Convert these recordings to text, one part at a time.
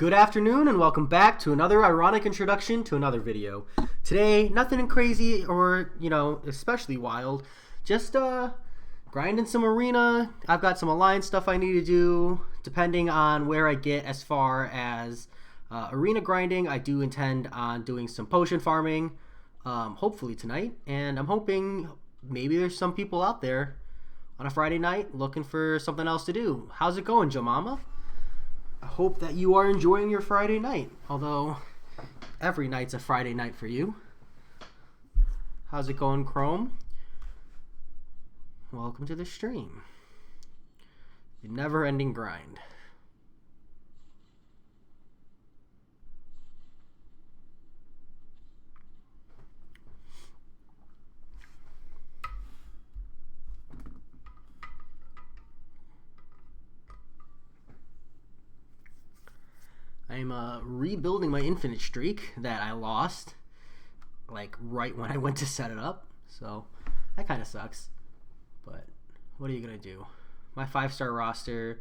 Good afternoon and welcome back to another ironic introduction to another video. Today, nothing crazy or, especially wild. Just grinding some arena. I've got some alliance stuff I need to do depending on where I get as far as arena grinding. I do intend on doing some potion farming, hopefully tonight. And I'm hoping maybe there's some people out there on a Friday night looking for something else to do. How's it going, Joe Mama? I hope that you are enjoying your Friday night, although every night's a Friday night for you. How's it going, Chrome? Welcome to the stream. The never-ending grind. I'm rebuilding my infinite streak that I lost, like, right when I went to set it up. So, that kind of sucks. But, what are you going to do? My 5-star roster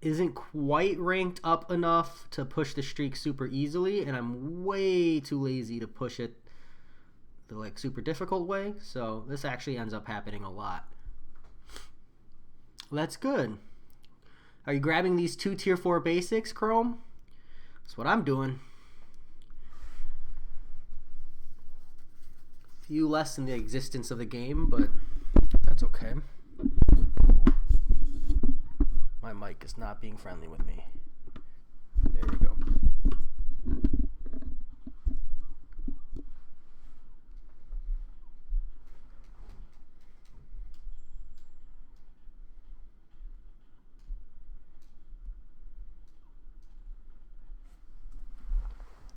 isn't quite ranked up enough to push the streak super easily, and I'm way too lazy to push it the, super difficult way. So, this actually ends up happening a lot. Well, that's good. Are you grabbing these 2 tier 4 basics, Chrome? That's what I'm doing. Few less in the existence of the game, but that's okay. My mic is not being friendly with me. There we go.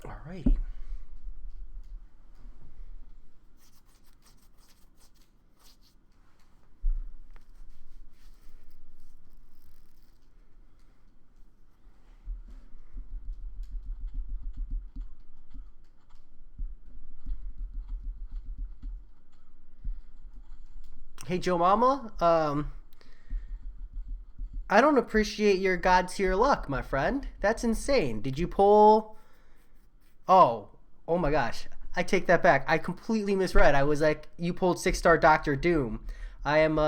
Alrighty. Hey, Joe Mama, I don't appreciate your god tier luck, my friend. That's insane. Did you pull... Oh my gosh. I take that back. I completely misread. I was like, you pulled 6-star Doctor Doom. I'm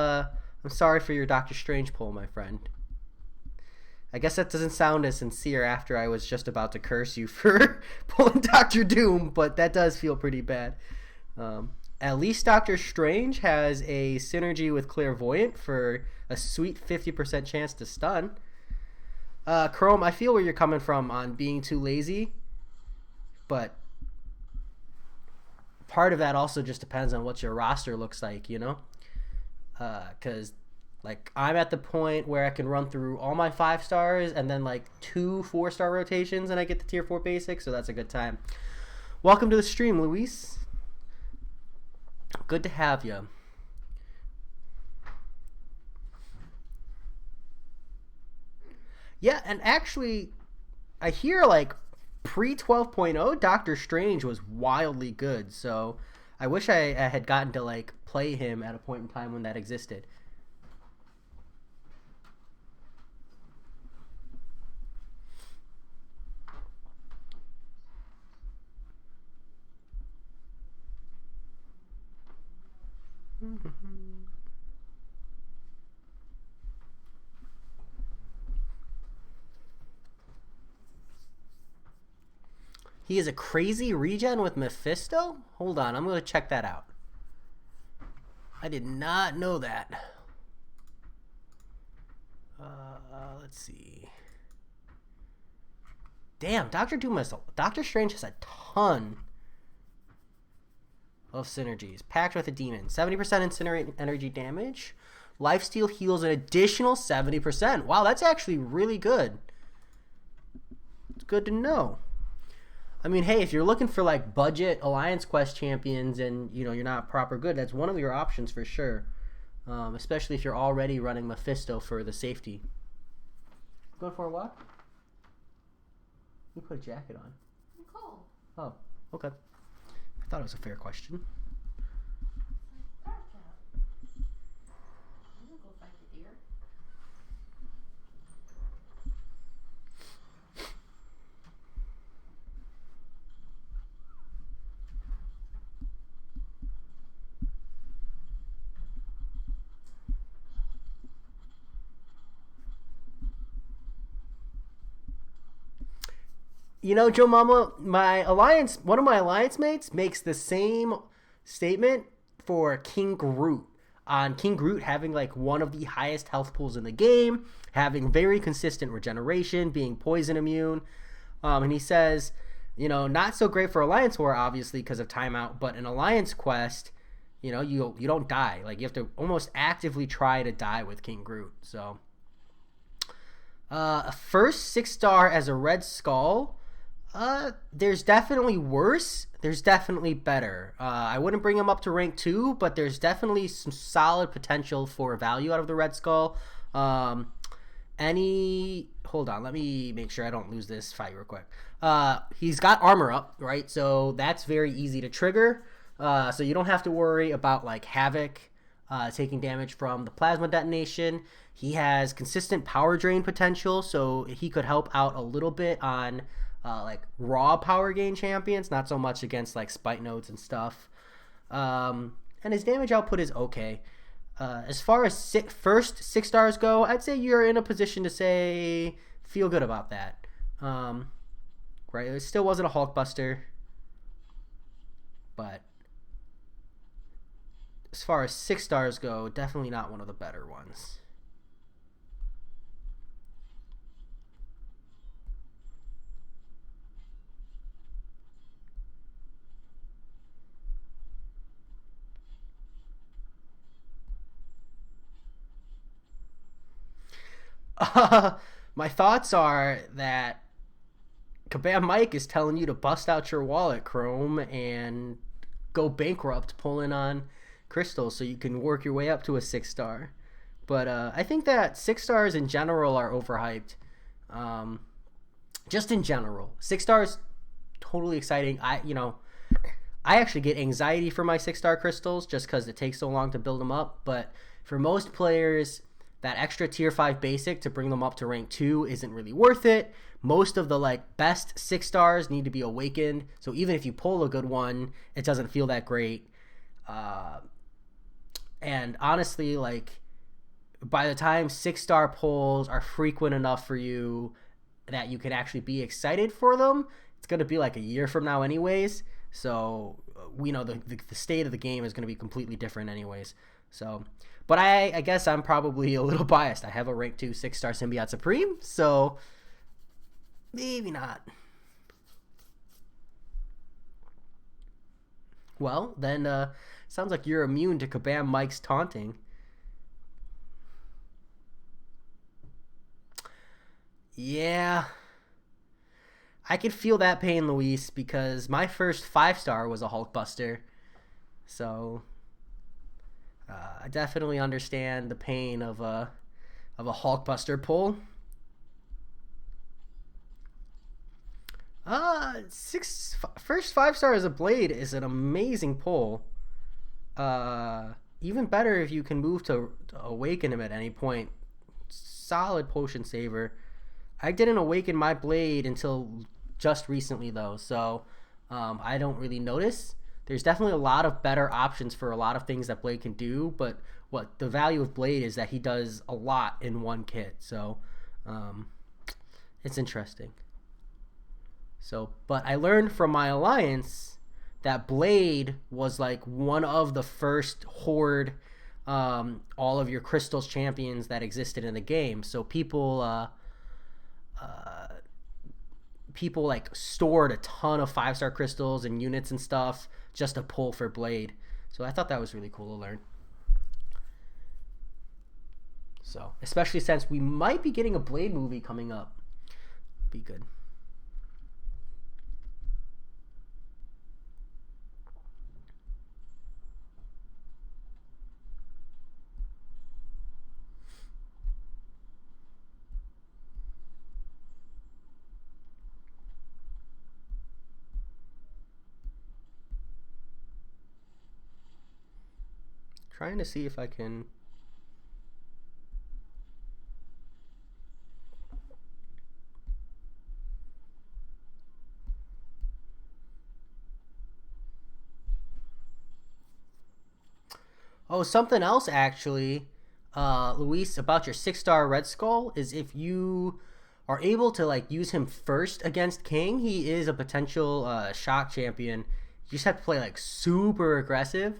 sorry for your Doctor Strange pull, my friend. I guess that doesn't sound as sincere after I was just about to curse you for pulling Doctor Doom, but that does feel pretty bad. At least Doctor Strange has a synergy with Clairvoyant for a sweet 50% chance to stun. Chrome, I feel where you're coming from on being too lazy. But part of that also just depends on what your roster looks like, Because, I'm at the point where I can run through all my 5 stars and then, 2 4-star rotations and I get the tier 4 basics, so that's a good time. Welcome to the stream, Luis. Good to have you. Yeah, and actually, I hear, pre-12.0, Doctor Strange was wildly good, so I wish I had gotten to, play him at a point in time when that existed. He is a crazy regen with Mephisto? Hold on, I'm going to check that out. I did not know that. Let's see. Damn, Doctor Strange has a ton of synergies. Packed with a demon. 70% incinerate energy damage. Lifesteal heals an additional 70%. Wow, that's actually really good. It's good to know. I mean, hey, if you're looking for budget Alliance Quest champions and you're not proper good, that's one of your options for sure. Especially if you're already running Mephisto for the safety. Going for a walk? You put a jacket on. I'm cold. Oh, okay. I thought it was a fair question. Dark out. I'm gonna go fight the deer. You know, Joe Mama, one of my alliance mates makes the same statement for King Groot. On King Groot having like one of the highest health pools in the game, having very consistent regeneration, being poison immune. And he says, not so great for Alliance War, obviously, because of timeout, but in Alliance Quest, you don't die. Like, you have to almost actively try to die with King Groot. So, first 6-star as a Red Skull. There's definitely worse. There's definitely better. I wouldn't bring him up to rank 2, but there's definitely some solid potential for value out of the Red Skull. Hold on, let me make sure I don't lose this fight real quick. He's got armor up, right? So that's very easy to trigger. So you don't have to worry about like Havoc taking damage from the plasma detonation. He has consistent power drain potential, so he could help out a little bit on like raw power gain champions, not so much against like spite nodes and stuff. And his damage output is okay. As far as first 6 stars go, I'd say you're in a position to say feel good about that. Right, it still wasn't a Hulkbuster, but as far as 6 stars go, definitely not one of the better ones. My thoughts are that Kabam Mike is telling you to bust out your wallet, Chrome, and go bankrupt pulling on crystals so you can work your way up to a 6-star. But I think that 6 stars in general are overhyped. Just in general, 6 stars totally exciting. I actually get anxiety for my 6-star crystals just because it takes so long to build them up. But for most players, that extra tier 5 basic to bring them up to rank 2 isn't really worth it. Most of the like best 6 stars need to be awakened, so even if you pull a good one, it doesn't feel that great. And honestly, like by the time 6-star pulls are frequent enough for you that you can actually be excited for them, it's going to be like a year from now anyways. So we know the state of the game is going to be completely different anyways. So, but I guess I'm probably a little biased. I have a rank 2 6-star Symbiote Supreme, so maybe not. Well, then sounds like you're immune to Kabam Mike's taunting. Yeah, I could feel that pain, Luis, because my first 5-star was a Hulkbuster. So I definitely understand the pain of a Hulkbuster pull. First 5-star as a Blade is an amazing pull. Even better if you can move to awaken him at any point. Solid potion saver. I didn't awaken my Blade until just recently though, so I don't really notice. There's definitely a lot of better options for a lot of things that Blade can do, but what the value of Blade is that he does a lot in one kit, so it's interesting. So, but I learned from my alliance that Blade was like one of the first horde all of your crystals champions that existed in the game. So people like stored a ton of 5-star crystals and units and stuff just to pull for Blade. So I thought that was really cool to learn. So, especially since we might be getting a Blade movie coming up. Be good. Trying to see if I can. Oh, something else actually, Luis, about your 6-star Red Skull is if you are able to like use him first against King, he is a potential shock champion. You just have to play like super aggressive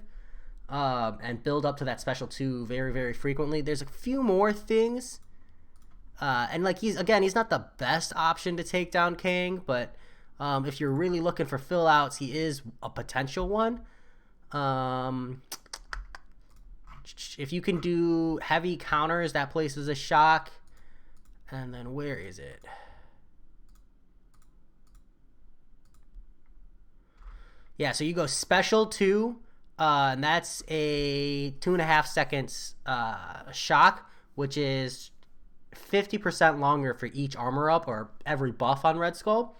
and build up to that special 2 very, very frequently. There's a few more things. And like he's not the best option to take down King, but if you're really looking for fill outs, he is a potential one. If you can do heavy counters, that places a shock. And then where is it? Yeah, so you go special 2, and that's a 2.5 seconds shock, which is 50% longer for each armor up or every buff on Red Skull.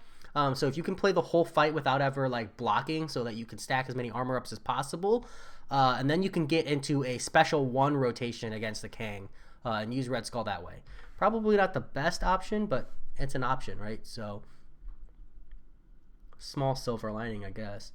So if you can play the whole fight without ever like blocking, so that you can stack as many armor ups as possible, and then you can get into a special 1 rotation against the Kang and use Red Skull that way. Probably not the best option, but it's an option, right? So small silver lining, I guess.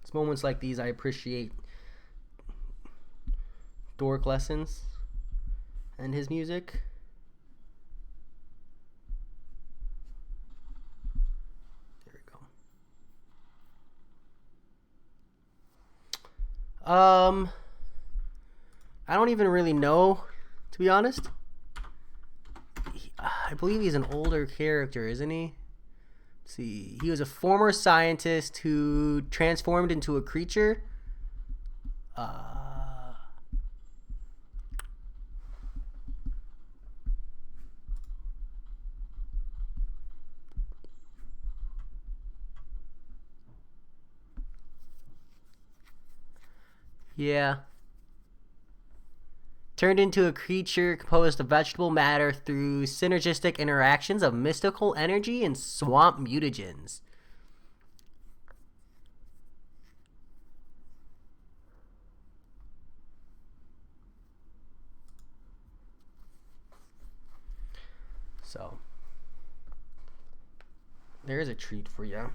It's moments like these I appreciate Dork Lessons and his music. There we go. I don't even really know, to be honest. I believe he's an older character, isn't he? Let's see. He was a former scientist who transformed into a creature. Yeah. Turned into a creature composed of vegetable matter through synergistic interactions of mystical energy and swamp mutagens. So, there is a treat for you.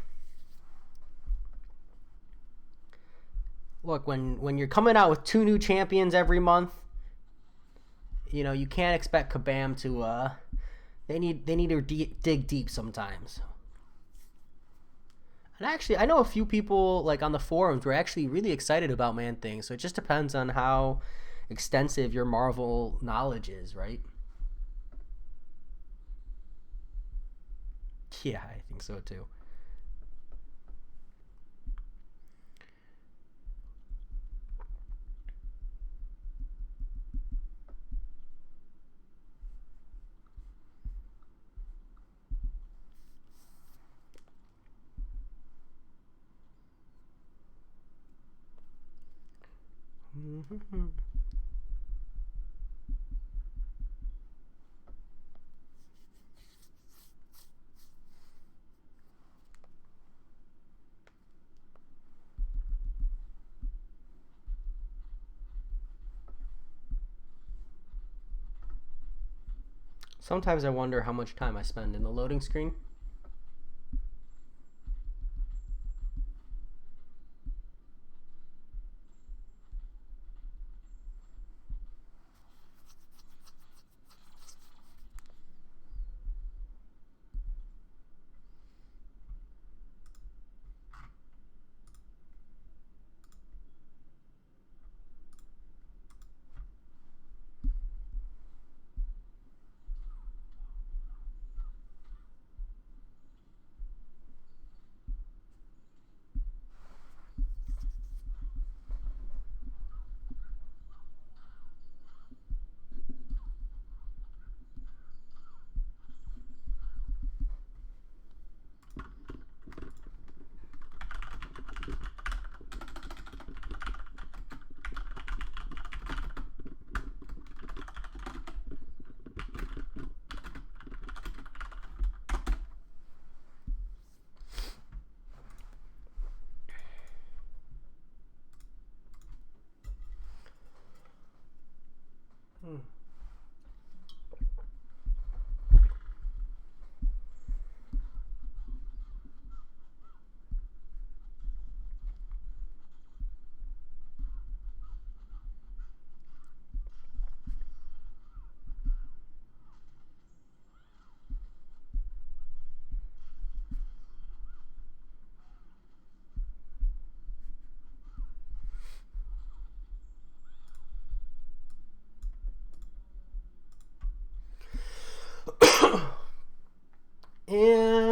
Look, when you're coming out with 2 new champions every month, you know, you can't expect Kabam to they need to dig deep sometimes. And actually, I know a few people like on the forums were actually really excited about Man-Thing, so it just depends on how extensive your Marvel knowledge is, right? Yeah, I think so too. Mm-hmm. Sometimes I wonder how much time I spend in the loading screen.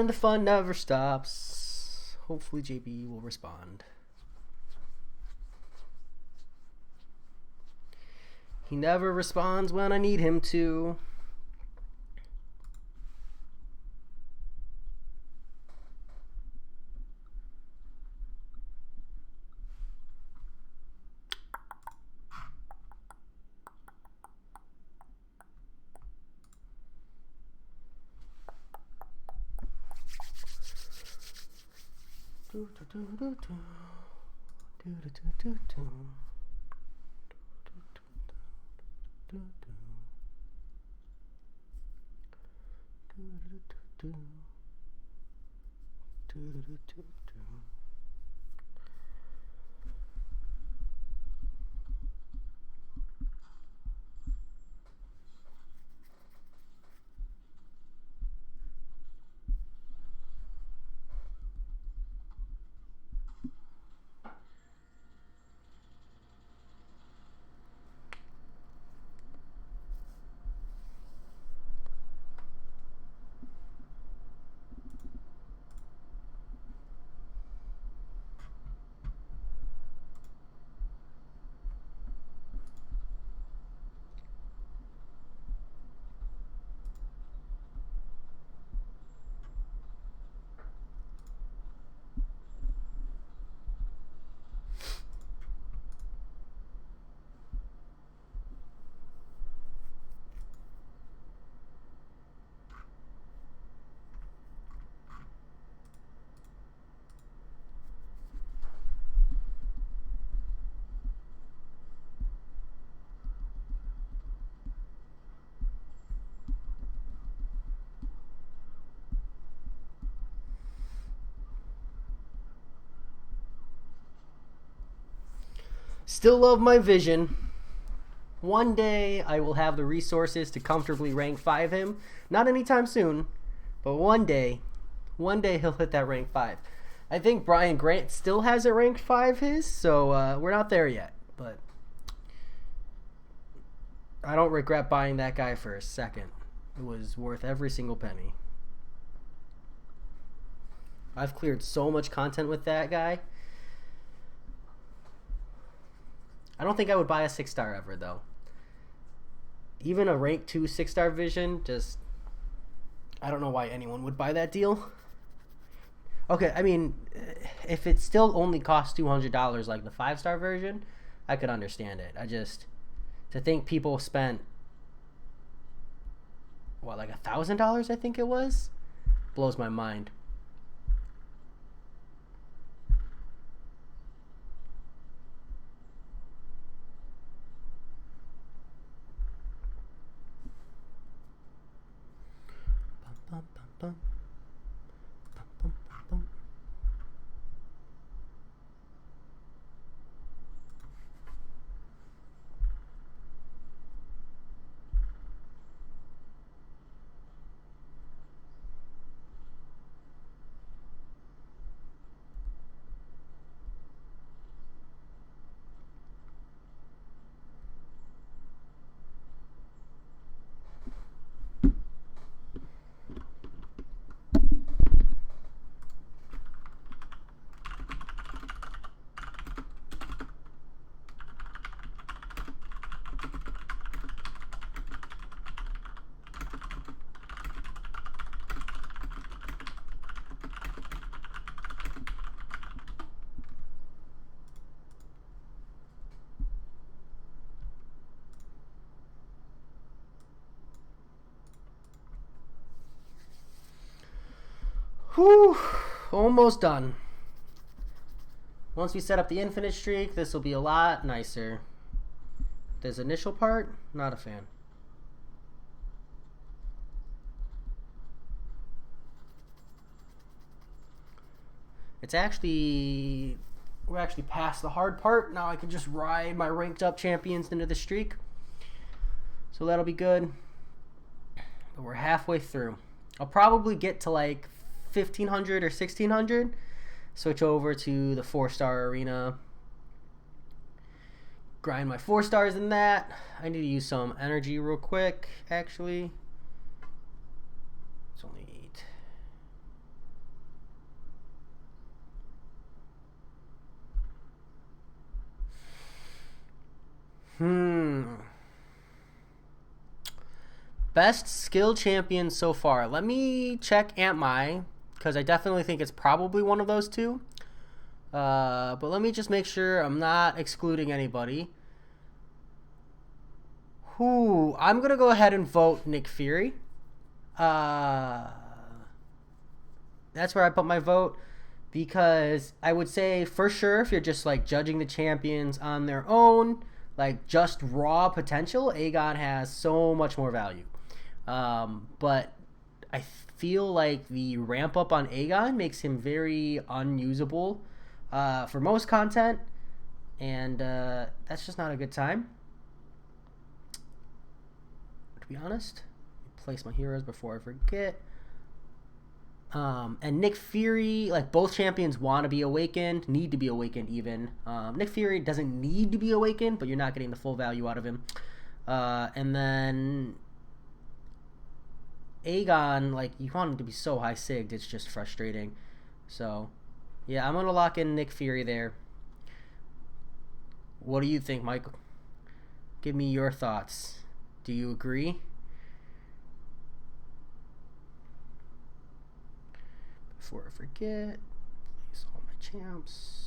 the fun never stops. Hopefully JB will respond. He never responds when I need him to. Still love my vision. One day I will have the resources to comfortably rank 5 him. Not anytime soon, but one day he'll hit that rank 5. I think Brian Grant still has a rank 5 his, so we're not there yet. But I don't regret buying that guy for a second. It was worth every single penny. I've cleared so much content with that guy. I don't think I would buy a 6-star ever, though. Even a rank 2 6-star vision, just... I don't know why anyone would buy that deal. Okay, I mean, if it still only costs $200 like the 5-star version, I could understand it. I just... To think people spent... What, like $1,000 I think it was? Blows my mind. Whew, almost done. Once we set up the infinite streak, this will be a lot nicer. This initial part, not a fan. We're actually past the hard part. Now I can just ride my ranked up champions into the streak. So that'll be good. But we're halfway through. I'll probably get to like 1500 or 1600. Switch over to the 4-star arena. Grind my 4 stars in that. I need to use some energy real quick, actually. It's only 8. Best skill champion so far. Let me check Aunt Mai, because I definitely think it's probably one of those two. But let me just make sure I'm not excluding anybody. I'm going to go ahead and vote Nick Fury. That's where I put my vote, because I would say for sure if you're just like judging the champions on their own, like just raw potential, Aegon has so much more value. But I feel like the ramp up on Aegon makes him very unusable for most content, and that's just not a good time, to be honest. Place my heroes before I forget. And Nick Fury, like both champions want to be awakened, need to be awakened even. Nick Fury doesn't need to be awakened, but you're not getting the full value out of him. And then Aegon, like you want him to be so high sigged, it's just frustrating. So yeah, I'm gonna lock in Nick Fury there. What do you think, Michael? Give me your thoughts. Do you agree? Before I forget, place all my champs.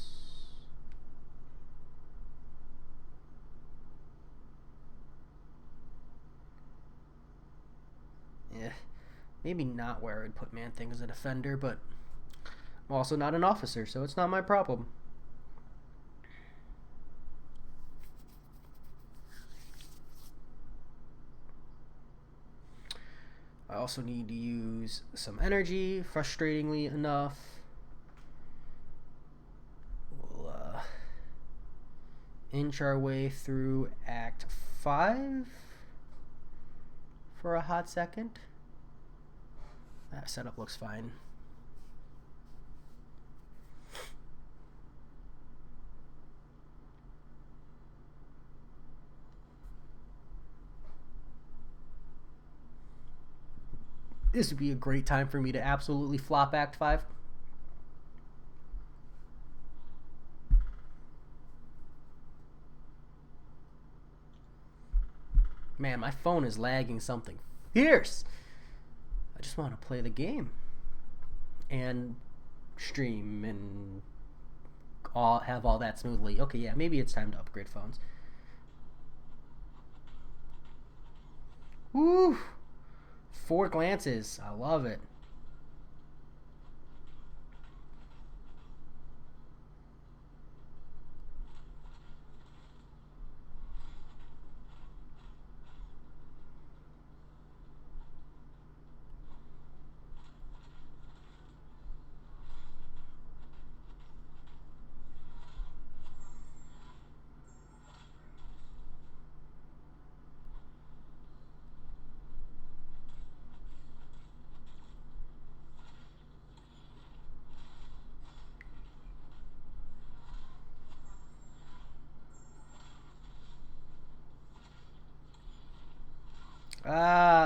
Yeah, maybe not where I'd put Man-Thing as a defender, but I'm also not an officer, so it's not my problem. I also need to use some energy, frustratingly enough. We'll inch our way through Act 5 for a hot second. That setup looks fine. This would be a great time for me to absolutely flop Act 5. Man, my phone is lagging something fierce. I just want to play the game and stream and have all that smoothly. Okay, yeah, maybe it's time to upgrade phones. Woo! 4 glances. I love it.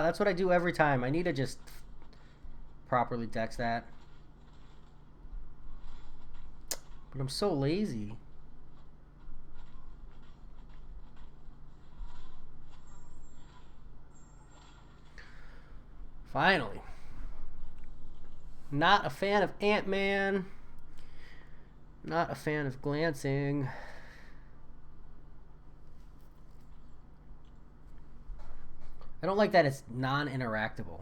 That's what I do every time. I need to just properly dex that. But I'm so lazy. Finally. Not a fan of Ant-Man. Not a fan of glancing. I don't like that it's non-interactable.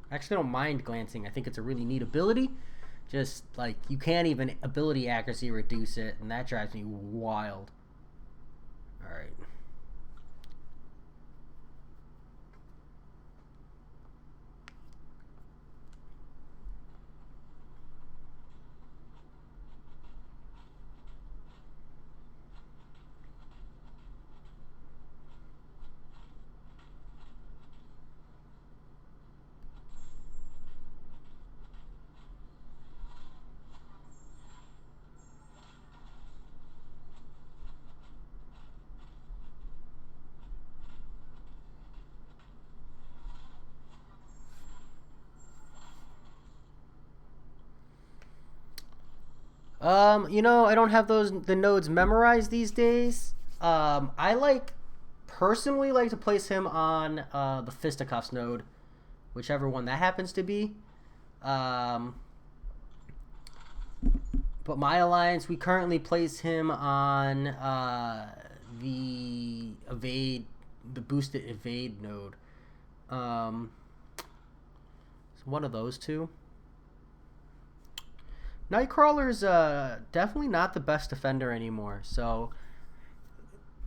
I actually don't mind glancing. I think it's a really neat ability. Just like you can't even ability accuracy reduce it, and that drives me wild. All right. You know, I don't have the nodes memorized these days. I like personally like to place him on the Fisticuffs node, whichever one that happens to be. But my alliance, we currently place him on the boosted evade node. So one of those two. Nightcrawler's definitely not the best defender anymore, so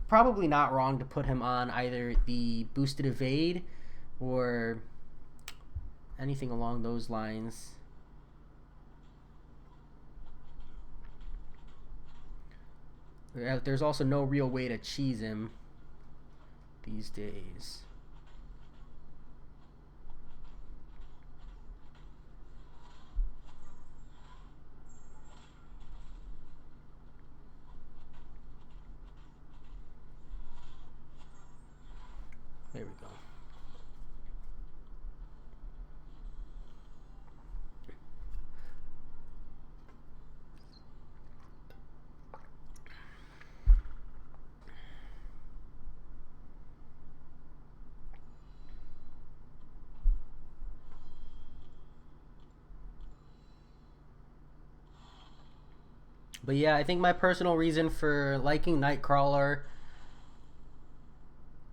probably not wrong to put him on either the boosted evade or anything along those lines. There's also no real way to cheese him these days. There we go. But yeah, I think my personal reason for liking Nightcrawler,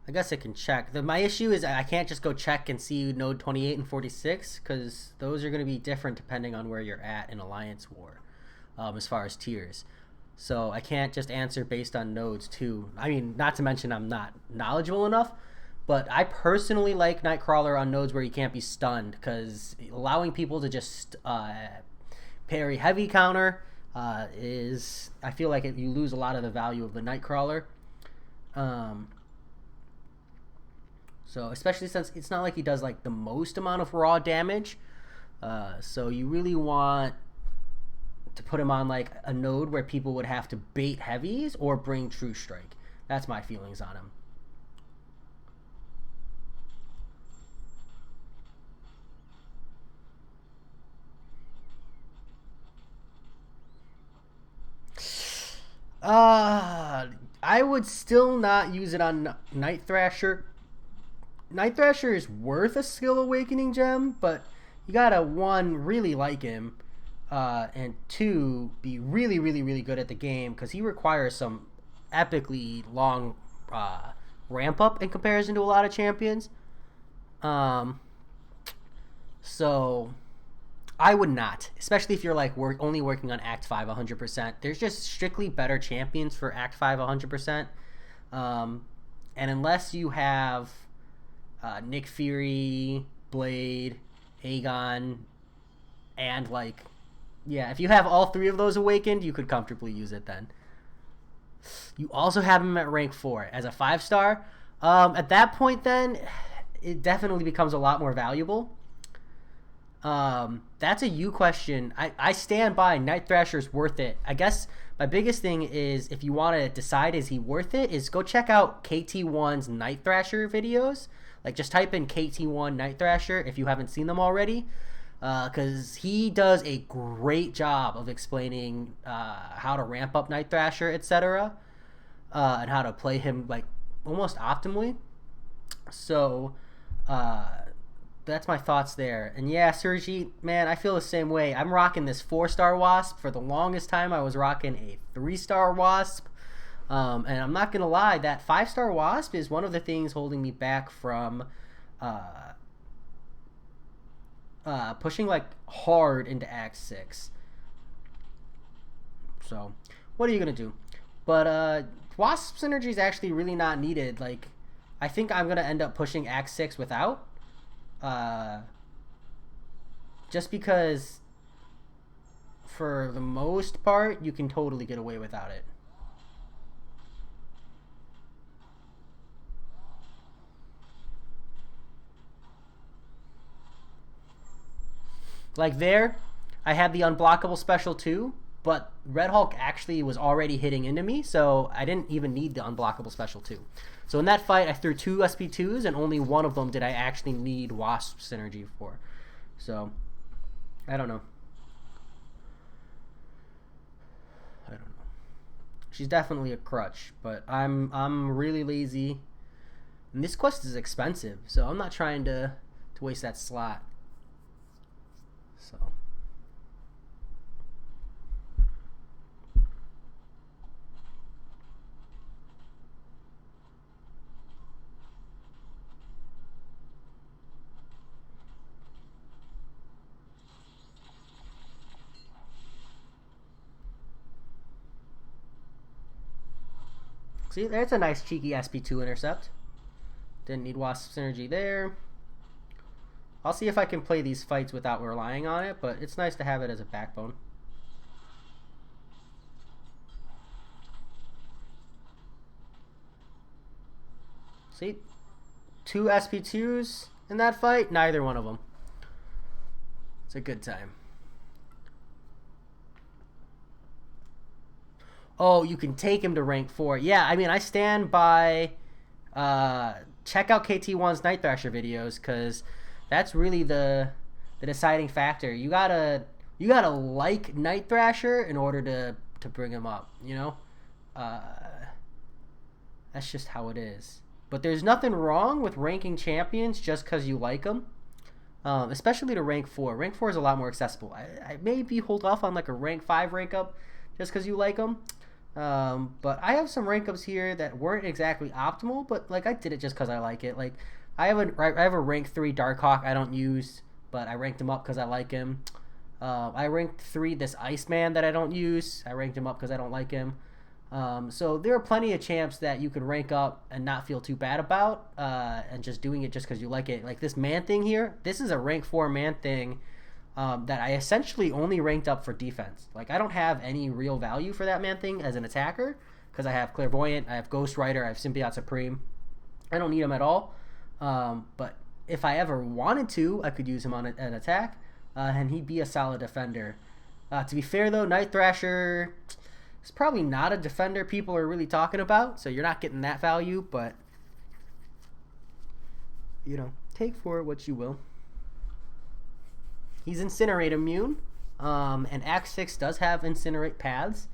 I guess I can check. My issue is I can't just go check and see node 28 and 46 because those are going to be different depending on where you're at in Alliance War as far as tiers. So I can't just answer based on nodes too. I mean, not to mention I'm not knowledgeable enough, but I personally like Nightcrawler on nodes where you can't be stunned because allowing people to just parry heavy counter is, I feel like you lose a lot of the value of the Nightcrawler. So especially since it's not like he does like the most amount of raw damage, so you really want to put him on like a node where people would have to bait heavies or bring True Strike. That's my feelings on him. I would still not use it on Night Thrasher. Night Thrasher is worth a skill awakening gem, but you gotta, one, really like him, and two, be really, really, really good at the game because he requires some epically long ramp up in comparison to a lot of champions. So I would not, especially if you're like only working on Act 5 100%. There's just strictly better champions for Act 5 100%. And unless you have Nick Fury, Blade, Aegon, and like, yeah, if you have all three of those awakened, you could comfortably use it then. You also have him at rank 4 as a 5-star. At that point then, it definitely becomes a lot more valuable. That's a you question. I stand by Night Thrasher's worth it. I guess my biggest thing is, if you want to decide is he worth it, is go check out KT1's Night Thrasher videos. Like, just type in KT1 Night Thrasher if you haven't seen them already, because he does a great job of explaining how to ramp up Night Thrasher, etc., and how to play him like almost optimally. So that's my thoughts there. And yeah, Sergi, man, I feel the same way. I'm rocking this 4-star Wasp. For the longest time, I was rocking a 3-star Wasp. And I'm not going to lie, that 5-star Wasp is one of the things holding me back from pushing like hard into Act 6. So, what are you going to do? But Wasp synergy is actually really not needed. Like, I think I'm going to end up pushing Act 6 without. Just because for the most part, you can totally get away without it. Like there, I had the unblockable special too, but Red Hulk actually was already hitting into me, so I didn't even need the unblockable special too. So in that fight, I threw 2 SP2s, and only one of them did I actually need Wasp synergy for. So, I don't know. She's definitely a crutch, but I'm really lazy And this quest is expensive, so I'm not trying to waste that slot. So. See, that's a nice cheeky SP2 intercept. Didn't need Wasp Synergy there. I'll see if I can play these fights without relying on it, but it's nice to have it as a backbone. See? 2 SP2s in that fight, neither one of them. It's a good time. Oh, you can take him to rank 4. Yeah, I mean, I stand by... check out KT1's Night Thrasher videos, because that's really the deciding factor. You gotta like Night Thrasher in order to bring him up, you know? That's just how it is. But there's nothing wrong with ranking champions just because you like them. Especially to rank 4. Rank 4 is a lot more accessible. I maybe hold off on like a rank 5 rank up just because you like them. But I have some rank ups here that weren't exactly optimal, but like I did it just because I like it. Like I have a rank 3 Darkhawk I don't use, but I ranked him up because I like him. I ranked 3 this Iceman that I don't use. I ranked him up because I don't like him. So there are plenty of champs that you can rank up and not feel too bad about, and just doing it just because you like it. Like this Man Thing here, this is a rank 4 Man Thing that I essentially only ranked up for defense. Like I don't have any real value for that Man Thing as an attacker because I have Clairvoyant, I have Ghost Rider, I have Symbiote Supreme. I don't need him at all. But if I ever wanted to, I could use him on an attack, and he'd be a solid defender. To be fair though, Night Thrasher is probably not a defender people are really talking about, so you're not getting that value, but you know, take for it what you will. He's Incinerate immune, and Act 6 does have Incinerate paths,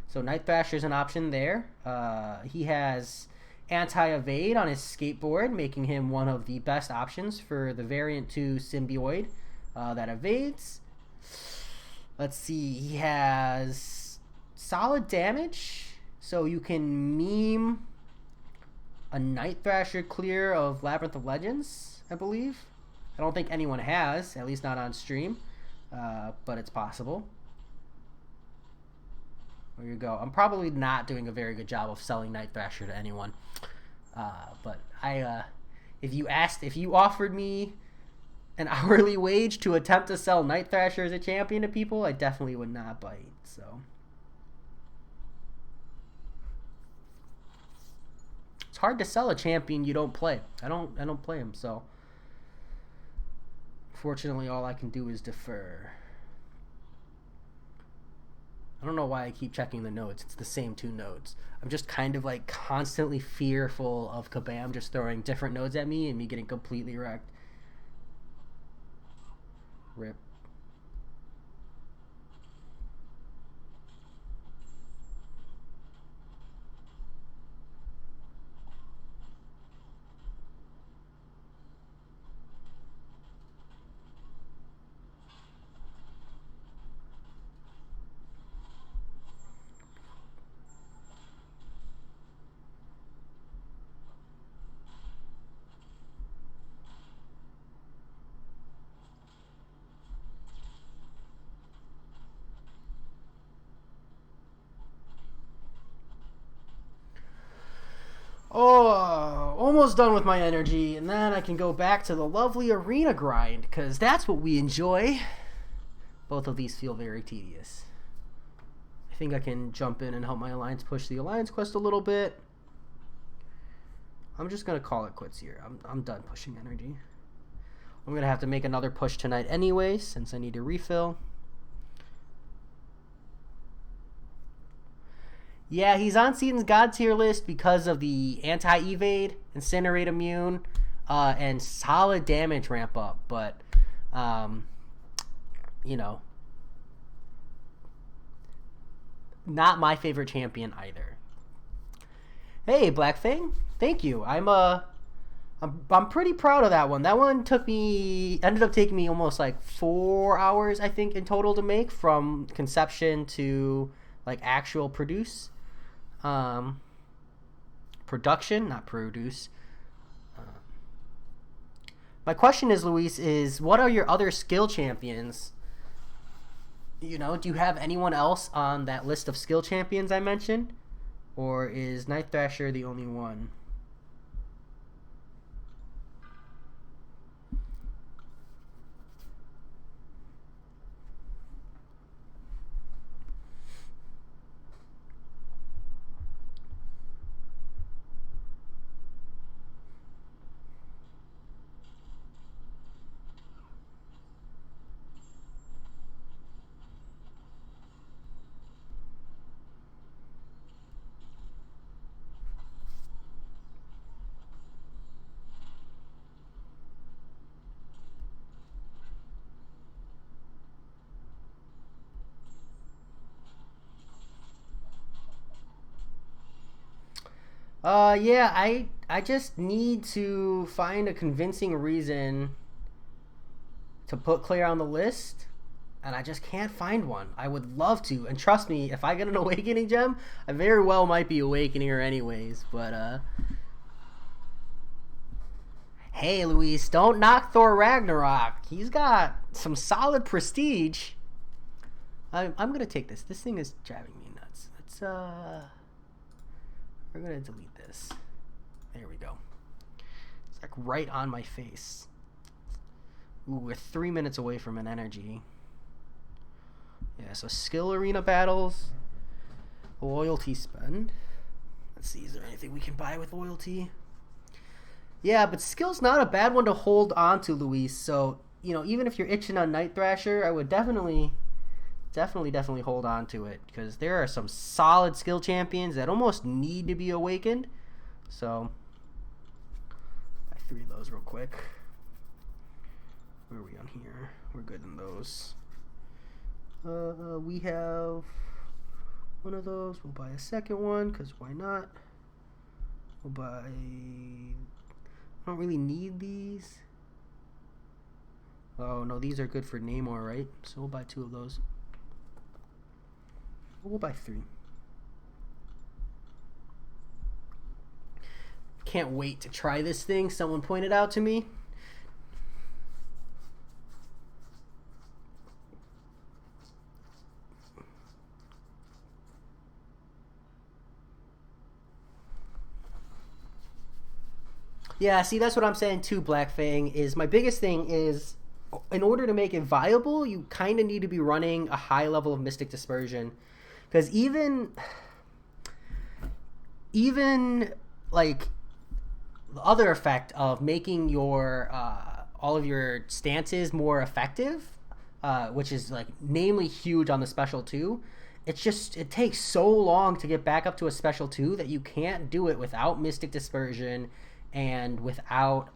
so Night Thrasher's an option there. He has Anti-Evade on his skateboard, making him one of the best options for the variant 2 Symbioid that evades. Let's see, he has solid damage, so you can meme a Night Thrasher clear of Labyrinth of Legends, I believe. I don't think anyone has, at least not on stream, but it's possible. There you go. I'm probably not doing a very good job of selling Night Thrasher to anyone, but if you offered me an hourly wage to attempt to sell Night Thrasher as a champion to people, I definitely would not bite. So it's hard to sell a champion you don't play. I don't play him, so. Fortunately, all I can do is defer. I don't know why I keep checking the nodes. It's the same 2 nodes. I'm just kind of like constantly fearful of Kabam just throwing different nodes at me and me getting completely wrecked. Rip. Oh, almost done with my energy, and then I can go back to the lovely arena grind, because that's what we enjoy. Both of these feel very tedious. I think I can jump in and help my alliance push the alliance quest a little bit. I'm just going to call it quits here. I'm done pushing energy. I'm going to have to make another push tonight anyway, since I need to refill. Yeah, he's on Seaton's God tier list because of the anti-evade, Incinerate immune, and solid damage ramp up. But, you know, not my favorite champion either. Hey, Black Fang, thank you. I'm I'm pretty proud of that one. That one ended up taking me almost like 4 hours, I think, in total to make, from conception to like actual production, not produce. My question is, Luis, is what are your other skill champions? You know, do you have anyone else on that list of skill champions I mentioned? Or is Night Thrasher the only one? Yeah, I just need to find a convincing reason to put Claire on the list, and I just can't find one. I would love to, and trust me, if I get an awakening gem, I very well might be awakening her anyways, but hey, Luis, don't knock Thor Ragnarok. He's got some solid prestige. I'm gonna take this. This thing is driving me nuts. We're gonna delete this. There we go. It's like right on my face. Ooh, we're 3 minutes away from an energy. Yeah, so skill arena battles. Loyalty spend. Let's see, is there anything we can buy with loyalty? Yeah, but skill's not a bad one to hold on to, Luis. So, you know, even if you're itching on Night Thrasher, I would definitely hold on to it, because there are some solid skill champions that almost need to be awakened. So I threw those real quick. Where are we on here? We're good in those. We have one of those. We'll buy a second one, because why not? We'll buy... I don't really need these. Oh no, these are good for Namor, right? So we'll buy 2 of those. We'll buy 3. Can't wait to try this thing. Someone pointed out to me. Yeah, see, that's what I'm saying too, Black Fang, is my biggest thing is, in order to make it viable, you kind of need to be running a high level of Mystic Dispersion. Because even like the other effect of making your all of your stances more effective, which is like namely huge on the special 2, it takes so long to get back up to a special 2 that you can't do it without Mystic Dispersion and without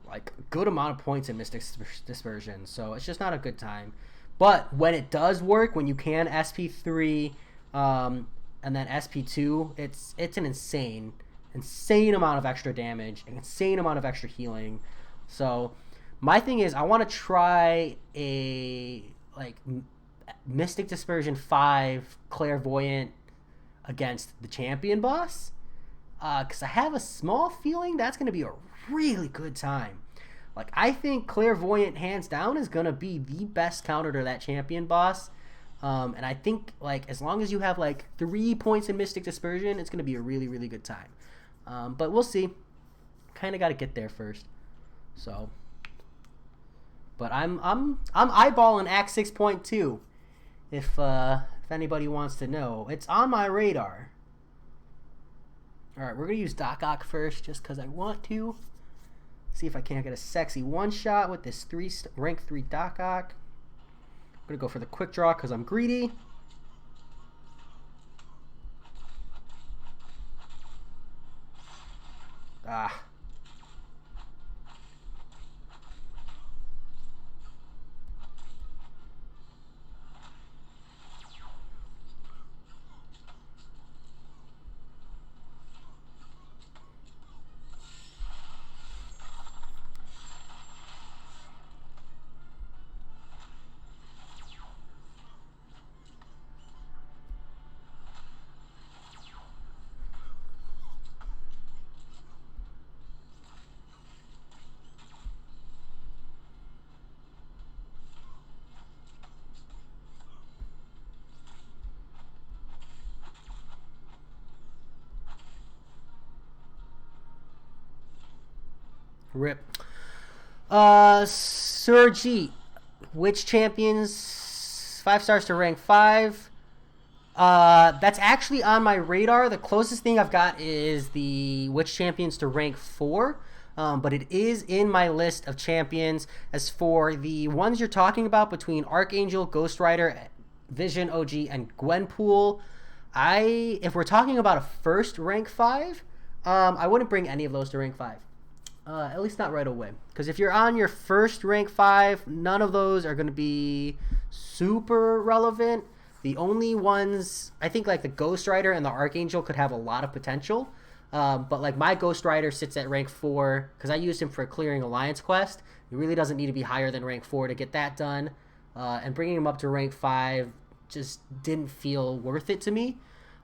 like a good amount of points in Mystic Dispersion. So it's just not a good time. But when it does work, when you can SP3 and then SP2, it's an insane amount of extra damage, an insane amount of extra healing. So my thing is, I want to try a like Mystic Dispersion 5 Clairvoyant against the champion boss, because I have a small feeling that's going to be a really good time. Like, I think Clairvoyant, hands down, is going to be the best counter to that champion boss. And I think, like, as long as you have, like, 3 points in Mystic Dispersion, it's going to be a really, really good time. But we'll see. Kind of got to get there first. So. But I'm eyeballing Act 6.2. If anybody wants to know. It's on my radar. Alright, we're going to use Doc Ock first, just because I want to. See if I can't get a sexy one-shot with this rank 3 Doc Ock. I'm going to go for the quick draw because I'm greedy. Ah. Rip. Surgeet. Which champions 5 stars to rank 5? That's actually on my radar. The closest thing I've got is the which champions to rank 4. But it is in my list of champions. As for the ones you're talking about between Archangel, Ghost Rider, Vision, OG, and Gwenpool, if we're talking about a first rank 5, I wouldn't bring any of those to rank 5. At least not right away. Because if you're on your first rank 5, none of those are going to be super relevant. The only ones, I think like the Ghost Rider and the Archangel could have a lot of potential. But like my Ghost Rider sits at rank 4 because I used him for clearing Alliance Quest. He really doesn't need to be higher than rank 4 to get that done. And bringing him up to rank 5 just didn't feel worth it to me.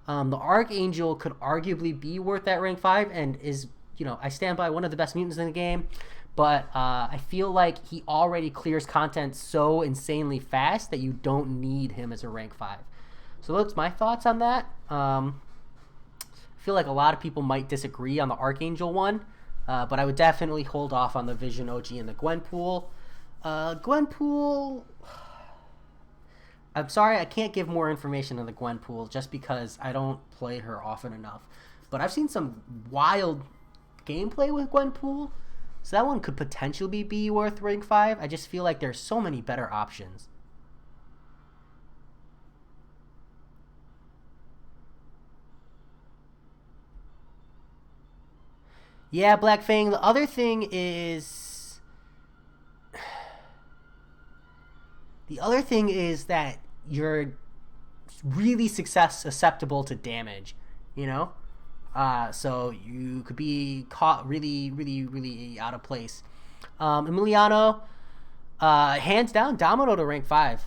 The Archangel could arguably be worth that rank 5 and is, I stand by one of the best mutants in the game. But I feel like he already clears content so insanely fast that you don't need him as a rank 5. So that's my thoughts on that. I feel like a lot of people might disagree on the Archangel one, but I would definitely hold off on the Vision, OG, and the Gwenpool. Gwenpool, I'm sorry, I can't give more information on the Gwenpool just because I don't play her often enough. But I've seen some wild gameplay with Gwenpool, so that one could potentially be worth rank 5. I just feel like there's so many better options. Yeah, Black Fang. The other thing is that you're really susceptible to damage, so you could be caught really, really, really out of place. Emiliano, hands down, Domino to rank 5.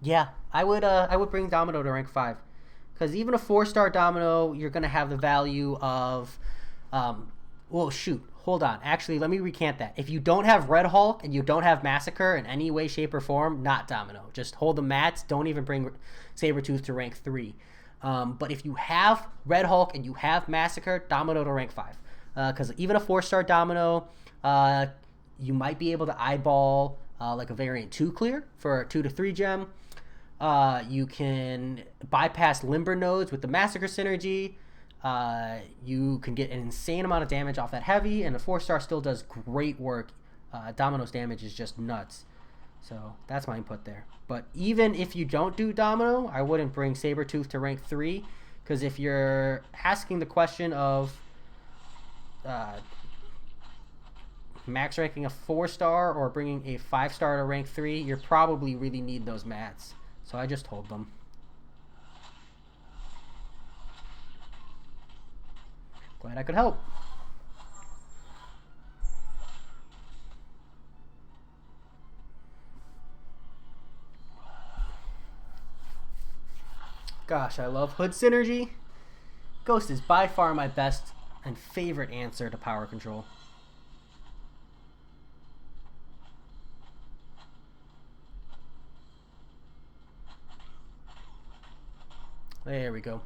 Yeah, I would bring Domino to rank 5. Because even a 4-star Domino, you're going to have the value of... hold on. Actually, let me recant that. If you don't have Red Hulk and you don't have Massacre in any way, shape, or form, not Domino. Just hold the mats. Don't even bring Sabretooth to rank 3. But if you have Red Hulk and you have Massacre, Domino to rank 5. Because even a 4-star Domino, you might be able to eyeball like a variant 2 clear for a 2 to 3 gem. You can bypass Limber nodes with the Massacre synergy. You can get an insane amount of damage off that heavy, and a 4-star still does great work. Domino's damage is just nuts. So that's my input there. But even if you don't do Domino, I wouldn't bring Sabretooth to rank 3, because if you're asking the question of max ranking a 4-star or bringing a 5-star to rank 3, you probably really need those mats. So I just hold them. Glad I could help. Gosh, I love Hood synergy. Ghost is by far my best and favorite answer to power control. There we go.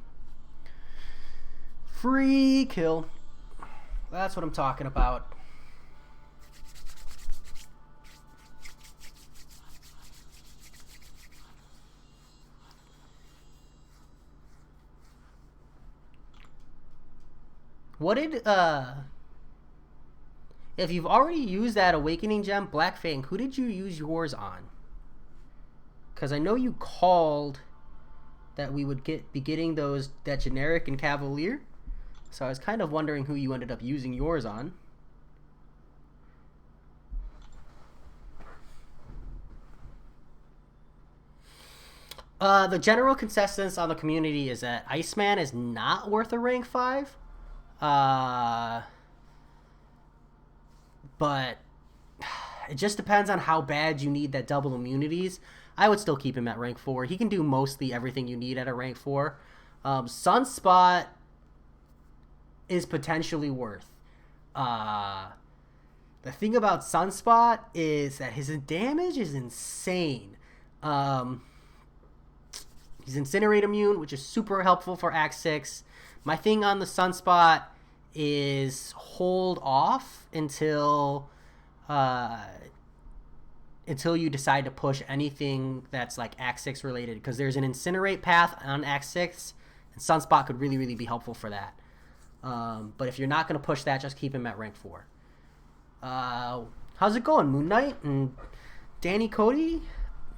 Free kill. That's what I'm talking about. What did, if you've already used that Awakening Gem, Black Fang, who did you use yours on? Because I know you called that we would be getting that generic and Cavalier. So I was kind of wondering who you ended up using yours on. The general consensus on the community is that Iceman is not worth a rank 5. But it just depends on how bad you need that double immunities. I would still keep him at rank 4. He can do mostly everything you need at a rank 4. Sunspot is potentially worth. The thing about Sunspot is that his damage is insane. He's Incinerate immune, which is super helpful for Act 6. My thing on the Sunspot is hold off until you decide to push anything that's like Act 6 related, because there's an Incinerate path on Act 6, and Sunspot could really, really be helpful for that. But if you're not going to push that, just keep him at rank 4. How's it going, Moon Knight and Danny Cody?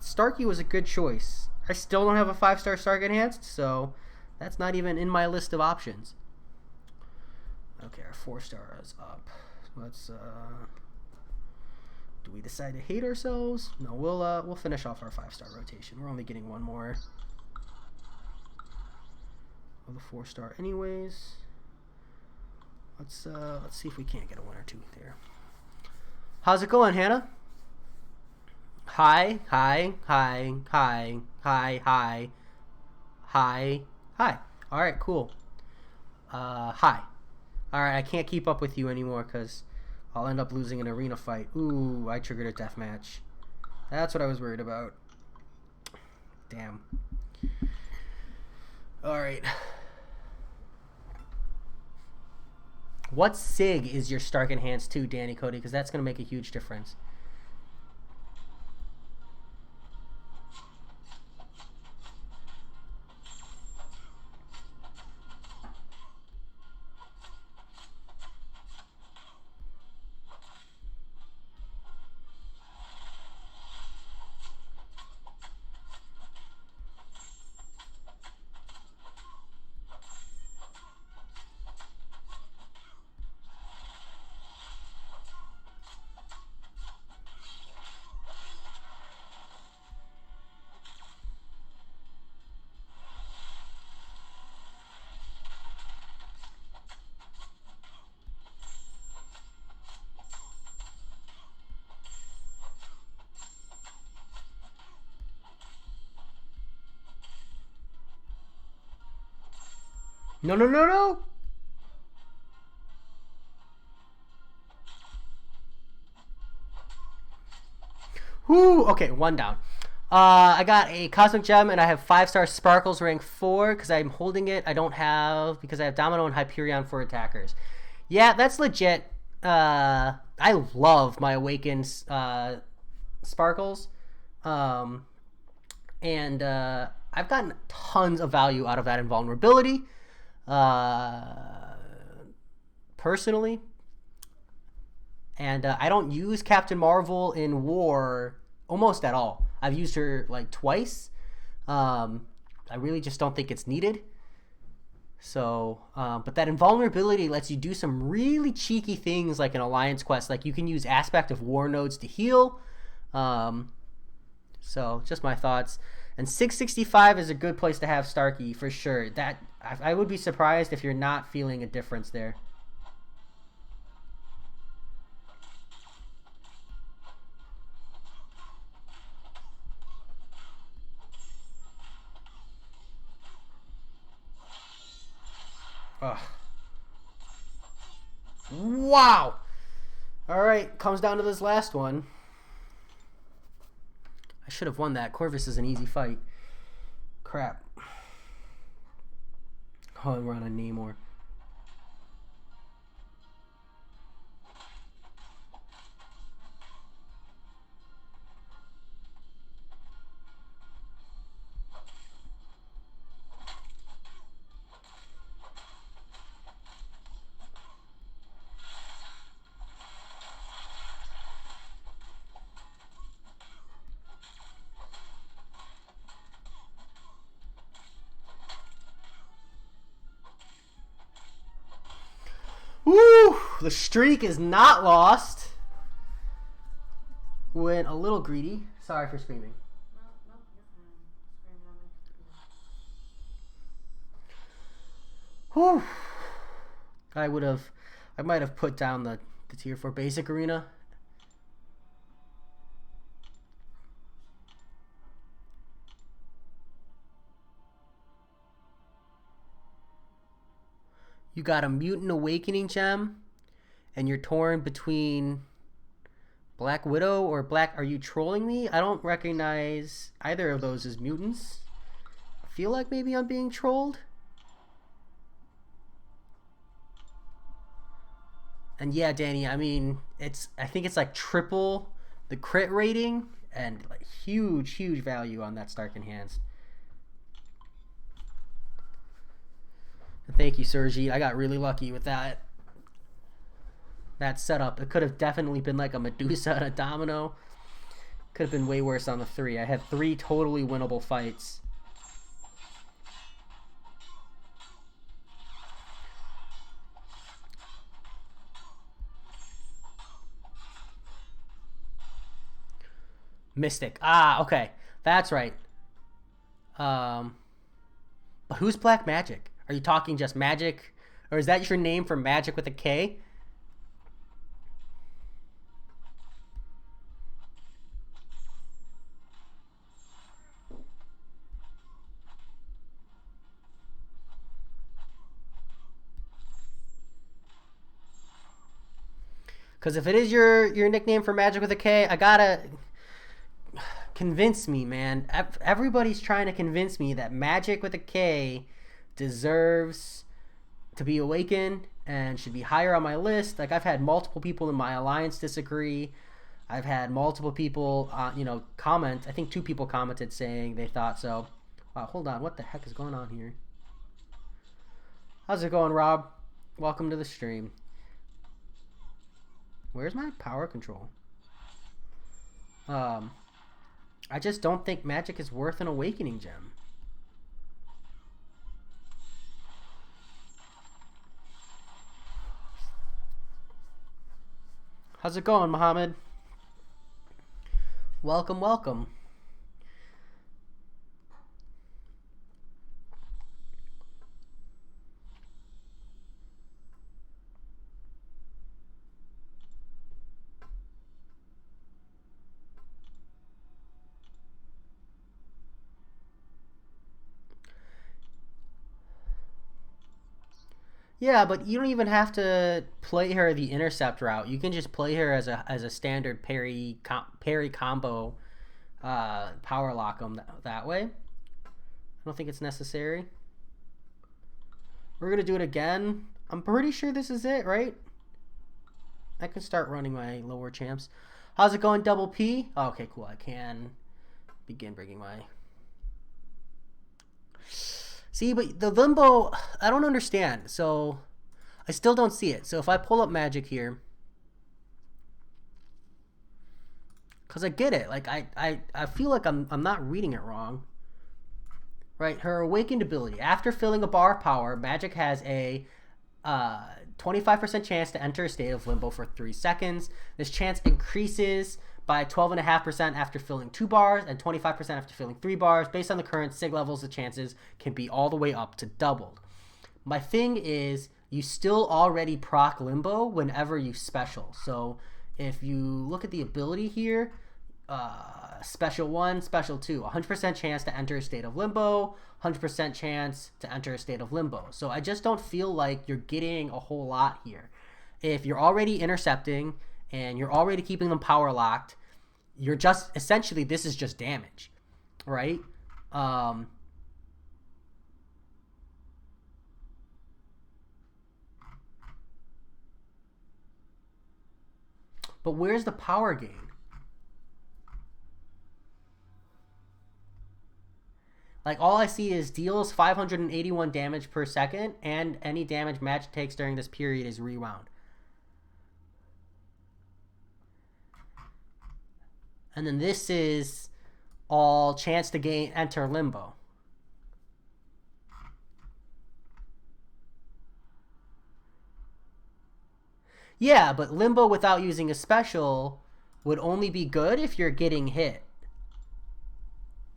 Starkey was a good choice. I still don't have a 5-star Stark Enhanced, so that's not even in my list of options. Okay, our 4-star is up. Let's do we decide to hate ourselves? No, we'll finish off our 5-star rotation. We're only getting one more of the 4-star anyways. Let's see if we can't get a 1 or 2 there. How's it going, Hannah? Hi. All right, cool. Hi. All right, I can't keep up with you anymore because I'll end up losing an arena fight. Ooh, I triggered a deathmatch. That's what I was worried about. Damn. All right. What SIG is your Stark Enhanced to, Danny Cody? Because that's going to make a huge difference. No. Whoo, okay, 1 down. I got a Cosmic Gem, and I have 5-star Sparkles rank 4 because I'm holding it. I don't have, because I have Domino and Hyperion for attackers. Yeah, that's legit. I love my Awakened Sparkles. And I've gotten tons of value out of that invulnerability. Personally, and I don't use Captain Marvel in War almost at all. I've used her like twice. I really just don't think it's needed. So, but that invulnerability lets you do some really cheeky things like an Alliance quest. Like you can use Aspect of War nodes to heal. So just my thoughts. And 665 is a good place to have Starkey for sure. That I would be surprised if you're not feeling a difference there. Ugh. Wow. All right, comes down to this last one. I should have won that. Corvus is an easy fight. Crap. Oh, and we're on a Namor. Woo! The streak is not lost. Went a little greedy. Sorry for screaming. No, you're fine. Screaming on my Whew. I might have put down the tier 4 basic arena. You got a Mutant Awakening gem, and you're torn between Black Widow or Black... Are you trolling me? I don't recognize either of those as mutants. I feel like maybe I'm being trolled. And yeah, Danny, I mean, I think it's like triple the crit rating and like huge value on that Stark Enhanced. Thank you, Sergi. I got really lucky with that setup. It could have definitely been like a Medusa and a Domino. Could have been way worse on the 3. I had 3 totally winnable fights. Mystic. Ah, okay. That's right. But who's Black Magic? Are you talking just Magic? Or is that your name for Magic with a K? Because if it is your nickname for Magic with a K, I gotta convince me, man. Everybody's trying to convince me that Magic with a K deserves to be awakened and should be higher on my list. Like, I've had multiple people in my alliance disagree. I've had multiple people, comment. I think 2 people commented saying they thought so. Wow, hold on. What the heck is going on here? How's it going, Rob? Welcome to the stream. Where's my power control? I just don't think Magic is worth an awakening gem. How's it going, Mohammed? Welcome, welcome. Yeah, but you don't even have to play her the intercept route. You can just play her as a standard parry combo, power lock them that way. I don't think it's necessary. We're gonna do it again. I'm pretty sure this is it, right? I can start running my lower champs. How's it going, Double P? Oh, okay, cool. I can begin bringing my... See, but the Limbo, I don't understand. So, I still don't see it. So, if I pull up Magic here, because I get it. Like, I feel like I'm not reading it wrong. Right? Her Awakened ability. After filling a bar of power, Magic has a 25% chance to enter a state of Limbo for 3 seconds. This chance increases by 12.5% after filling 2 bars and 25% after filling 3 bars. Based on the current SIG levels, the chances can be all the way up to doubled. My thing is, you still already proc Limbo whenever you special. So if you look at the ability here, special 1, special 2, 100% chance to enter a state of Limbo, 100% chance to enter a state of Limbo. So I just don't feel like you're getting a whole lot here. If you're already intercepting and you're already keeping them power locked, you're just, essentially, this is just damage, right? But where's the power gain? Like, all I see is deals 581 damage per second, and any damage Magic takes during this period is rewound. And then this is all chance to enter Limbo. Yeah, but Limbo without using a special would only be good if you're getting hit.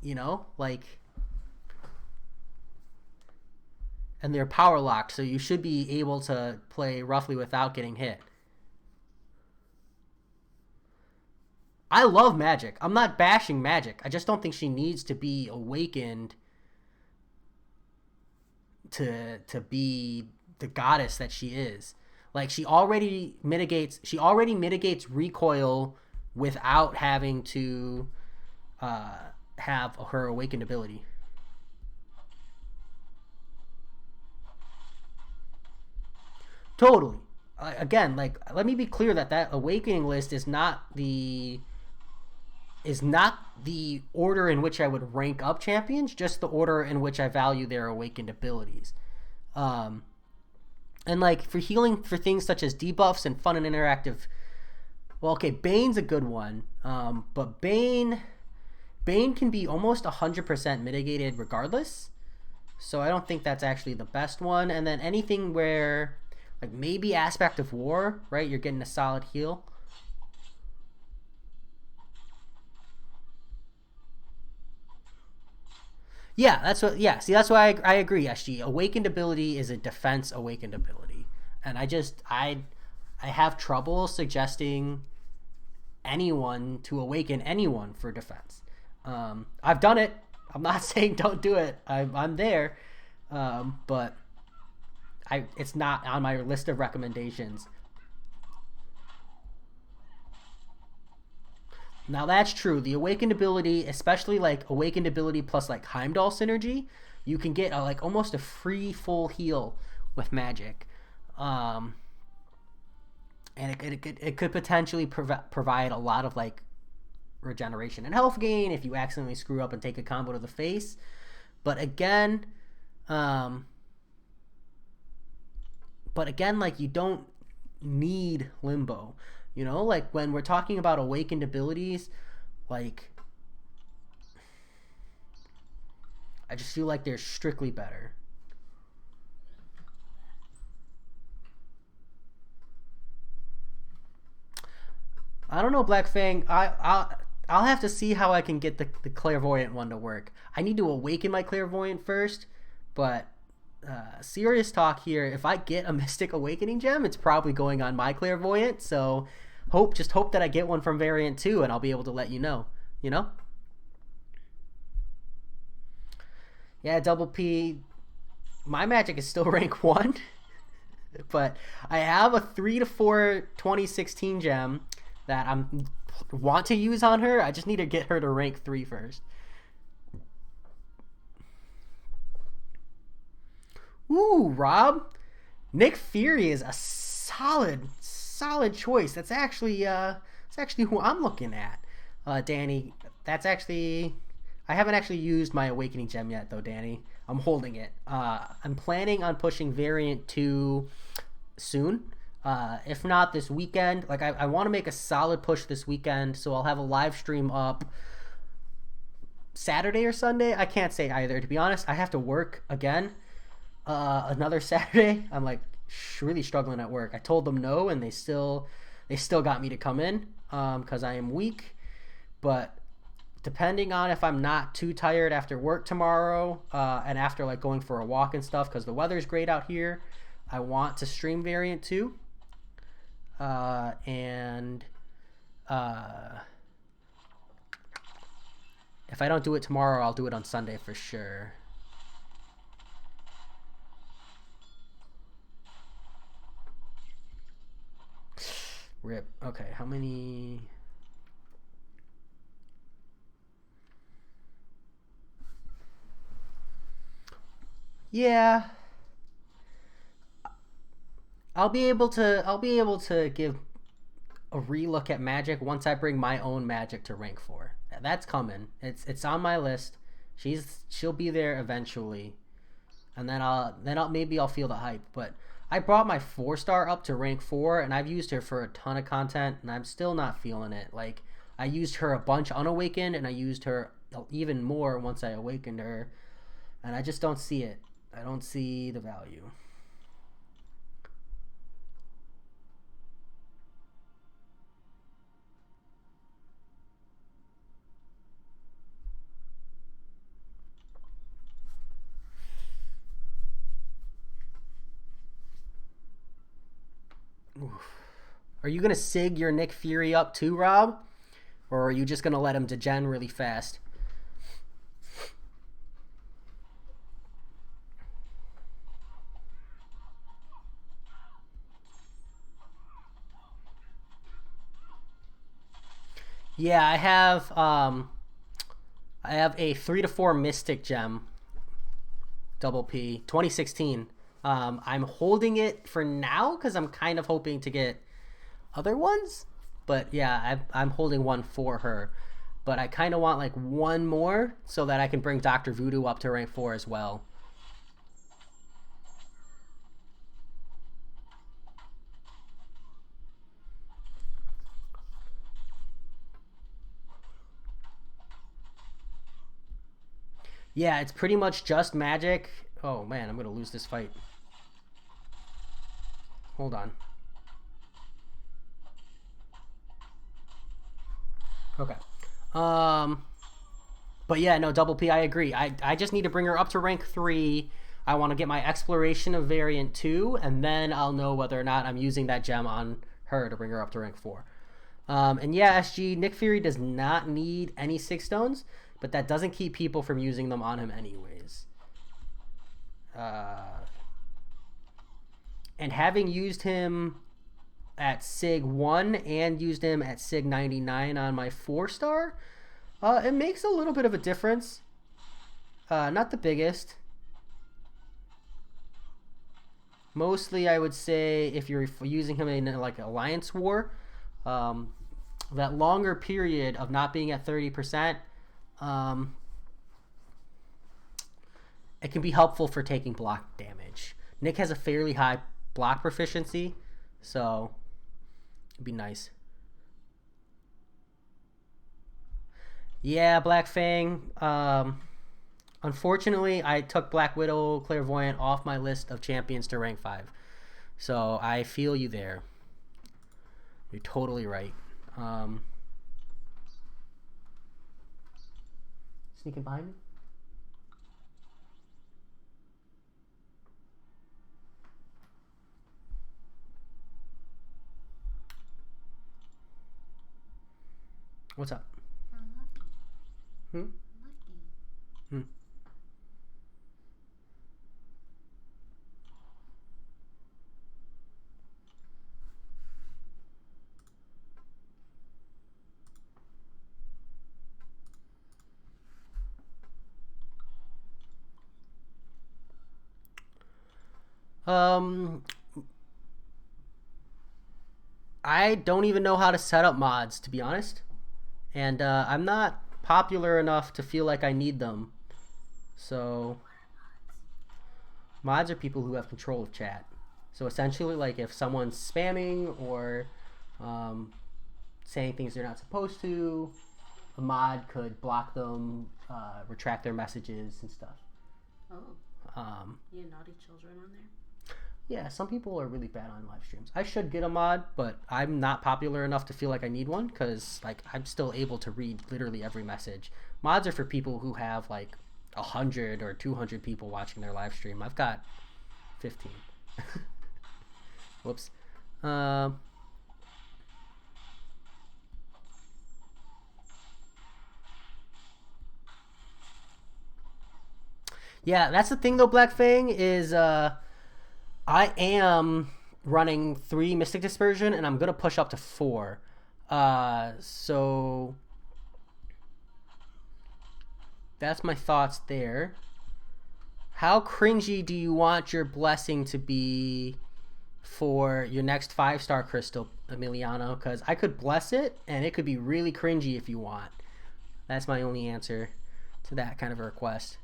You know? Like... And they're power locked, so you should be able to play roughly without getting hit. I love Magic. I'm not bashing Magic. I just don't think she needs to be awakened to be the goddess that she is. Like, she already mitigates recoil without having to have her awakened ability. Totally. again, like, let me be clear that that awakening list is not the order in which I would rank up champions, just the order in which I value their awakened abilities. And like for healing for things such as debuffs and fun and interactive, well, okay, Bane's a good one, but Bane can be almost 100% mitigated regardless. So I don't think that's actually the best one. And then anything where, like maybe Aspect of War, right? You're getting a solid heal. Yeah, that's what. Yeah, see, that's why I agree. SG awakened ability is a defense awakened ability, and I have trouble suggesting anyone to awaken anyone for defense. I've done it. I'm not saying don't do it. I'm there, but it's not on my list of recommendations. Now that's true. The awakened ability, especially like awakened ability plus like Heimdall synergy, you can get like almost a free full heal with magic, and it could potentially provide a lot of like regeneration and health gain if you accidentally screw up and take a combo to the face. But again, like you don't need limbo. You know, like when we're talking about awakened abilities, like I just feel like they're strictly better. I don't know, Black Fang. I'll have to see how I can get the clairvoyant one to work. I need to awaken my clairvoyant first, but serious talk here. If I get a Mystic Awakening gem, it's probably going on my clairvoyant. So just hope that I get one from Variant 2 and I'll be able to let you know, you know? Yeah, Double P, my magic is still rank 1, but I have a 3 to 4 2016 gem that I want to use on her. I just need to get her to rank 3 first. Ooh, Rob, Nick Fury is a solid choice. That's actually who I'm looking at. Danny, that's actually, I haven't actually used my Awakening gem yet though, Danny. I'm holding it. I'm planning on pushing Variant 2 soon. If not this weekend. Like I want to make a solid push this weekend, so I'll have a live stream up Saturday or Sunday. I can't say either, to be honest. I have to work again another Saturday. I'm like really struggling at work. I told them no, and they still got me to come in because I am weak. But depending on if I'm not too tired after work tomorrow and after like going for a walk and stuff, because the weather's great out here, I want to stream Variant 2. And if I don't do it tomorrow, I'll do it on Sunday for sure. Rip. Okay, how many? Yeah. I'll be able to give a relook at Magic once I bring my own Magic to rank 4. That's coming. It's on my list. She'll be there eventually, and then maybe I'll feel the hype. But I brought my 4-star up to rank 4, and I've used her for a ton of content, and I'm still not feeling it. Like I used her a bunch unawakened, and I used her even more once I awakened her, and I just don't see it. I don't see the value. Oof. Are you gonna sig your Nick Fury up too, Rob? Or are you just gonna let him degen really fast? Yeah, I have a 3 to 4 Mystic Gem, Double P, 2016. I'm holding it for now because I'm kind of hoping to get other ones. But yeah, I'm holding one for her. But I kind of want like one more so that I can bring Dr. Voodoo up to rank 4 as well. Yeah, it's pretty much just magic. Oh man, I'm going to lose this fight. Hold on. Okay. But yeah, no, Double P, I agree. I just need to bring her up to rank 3. I want to get my Exploration of Variant 2, and then I'll know whether or not I'm using that gem on her to bring her up to rank 4. And yeah, SG, Nick Fury does not need any 6 stones, but that doesn't keep people from using them on him anyways. And having used him at SIG 1 and used him at SIG 99 on my 4-star, it makes a little bit of a difference. Not the biggest. Mostly, I would say, if you're using him in like Alliance War, that longer period of not being at 30%, it can be helpful for taking block damage. Nick has a fairly high block proficiency, so it'd be nice. Yeah, Black Fang. Unfortunately, I took Black Widow Clairvoyant off my list of champions to rank 5. So I feel you there. You're totally right. Sneaking behind me? What's up? Hmm? Hmm. I don't even know how to set up mods, to be honest. And I'm not popular enough to feel like I need them. So mods are people who have control of chat. So essentially, like if someone's spamming or saying things they're not supposed to, a mod could block them, retract their messages and stuff. Oh. You have naughty children on there? Yeah, some people are really bad on live streams. I should get a mod, but I'm not popular enough to feel like I need one because like I'm still able to read literally every message. Mods are for people who have like 100 or 200 people watching their live stream. I've got 15. Whoops. Yeah, that's the thing though, Black Fang, is I am running 3 Mystic Dispersion, and I'm going to push up to 4. So that's my thoughts there. How cringy do you want your blessing to be for your next 5-star crystal, Emiliano? Because I could bless it, and it could be really cringy if you want. That's my only answer to that kind of a request.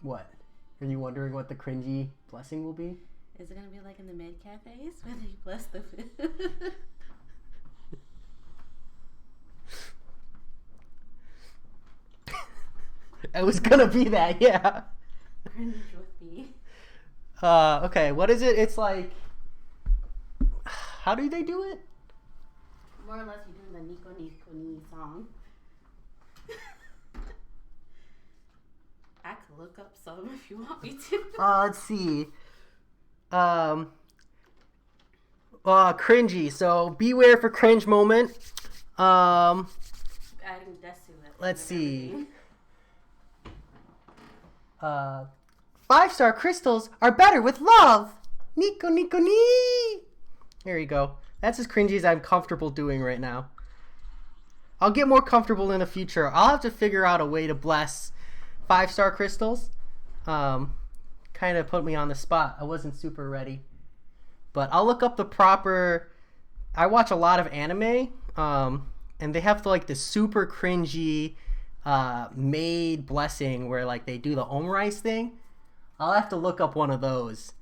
What? Are you wondering what the cringy blessing will be? Is it going to be like in the mid cafes where they bless the food? It was gonna be that, yeah. Cringe with me. Okay, what is it? It's like, how do they do it? More or less you're doing the Nico Nico Ni song. I could look up some if you want me to. Let's see. Cringy. So beware for cringe moment. adding death to it. Let's see. 5-star crystals are better with love. Nico, Nico, nee. There you go. That's as cringy as I'm comfortable doing right now. I'll get more comfortable in the future. I'll have to figure out a way to bless 5-star crystals. Kind of put me on the spot. I wasn't super ready. But I'll look up the proper... I watch a lot of anime, and they have like the super cringy maid blessing where like they do the omurice thing. I'll have to look up one of those,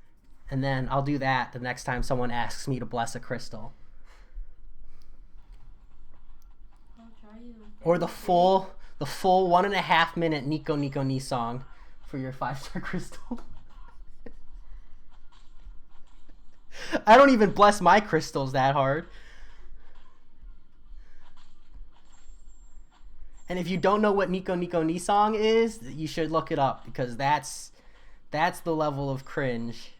and then I'll do that the next time someone asks me to bless a crystal. Or the full 1.5 minute Nico Nico Ni song for your 5-star crystal. I don't even bless my crystals that hard. And if you don't know what Nico Nico Ni song is, you should look it up, because that's the level of cringe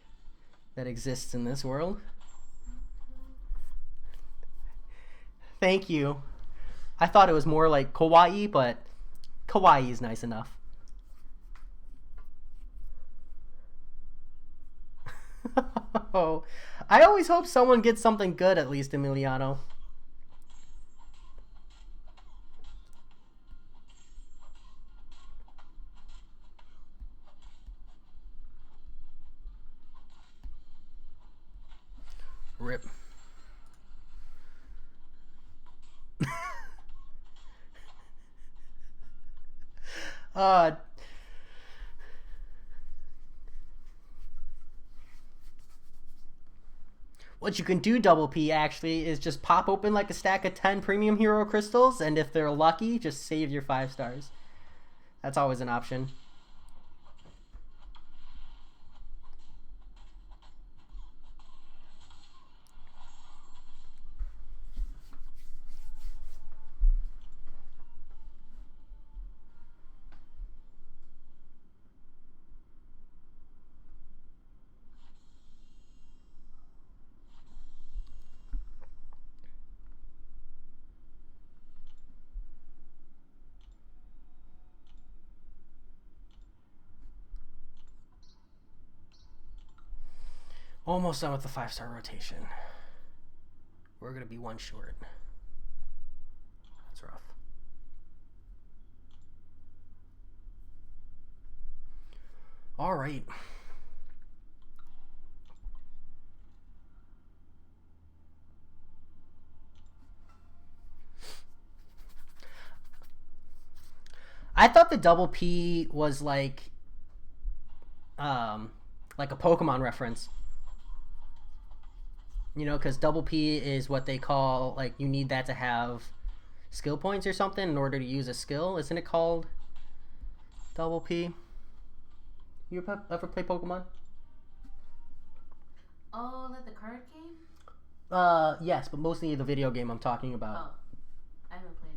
that exists in this world. Thank you. I thought it was more like kawaii, but kawaii is nice enough. Oh, I always hope someone gets something good, at least, Emiliano. Rip. What you can do, Double P, actually, is just pop open like a stack of 10 premium hero crystals, and if they're lucky, just save your 5 stars. That's always an option. Almost done with the 5-star rotation. We're going to be one short. That's rough. All right. I thought the Double P was like a Pokemon reference. You know, because Double P is what they call, like, you need that to have skill points or something in order to use a skill. Isn't it called Double P? You ever play Pokemon? Oh, like the card game? Yes, but mostly the video game I'm talking about. Oh, I haven't played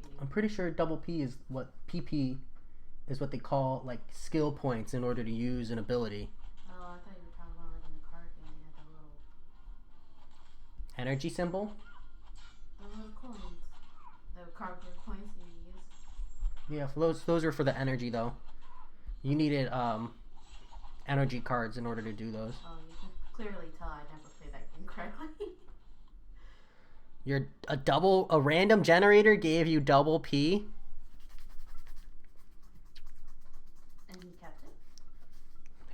video. I'm pretty sure Double P is what, PP is what they call, like, skill points in order to use an ability. Oh, I thought you were talking about, like, in the card game, you had the little... Energy symbol? The little coins. The cardboard coins you use. Yeah, for those are for the energy, though. You needed, energy cards in order to do those. Oh, you can clearly tell I never played that game correctly. A random generator gave you Double P? And you kept it?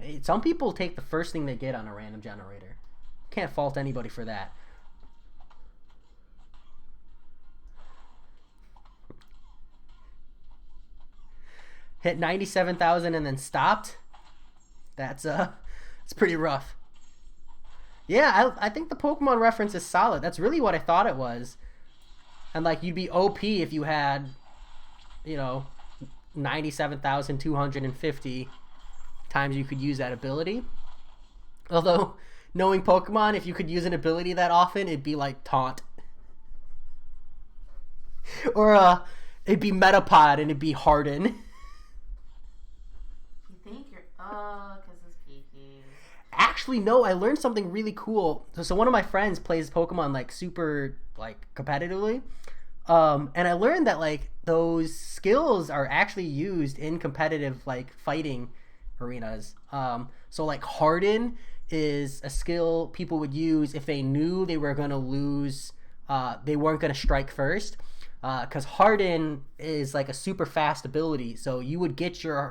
Hey, some people take the first thing they get on a random generator. Can't fault anybody for that. Hit 97,000 and then stopped. That's it's pretty rough. Yeah, I think the Pokemon reference is solid. That's really what I thought it was. And like, you'd be OP if you had, you know, 97,250 times you could use that ability. Although, knowing Pokemon, if you could use an ability that often, it'd be like Taunt. Or it'd be Metapod and it'd be Harden. Because it's PP. Actually, no, I learned something really cool. So one of my friends plays Pokemon like super like competitively, And I learned that like those skills are actually used in competitive like fighting arenas. So like Harden is a skill people would use if they knew they were going to lose. They weren't going to strike first, because Harden is like a super fast ability. So you would get you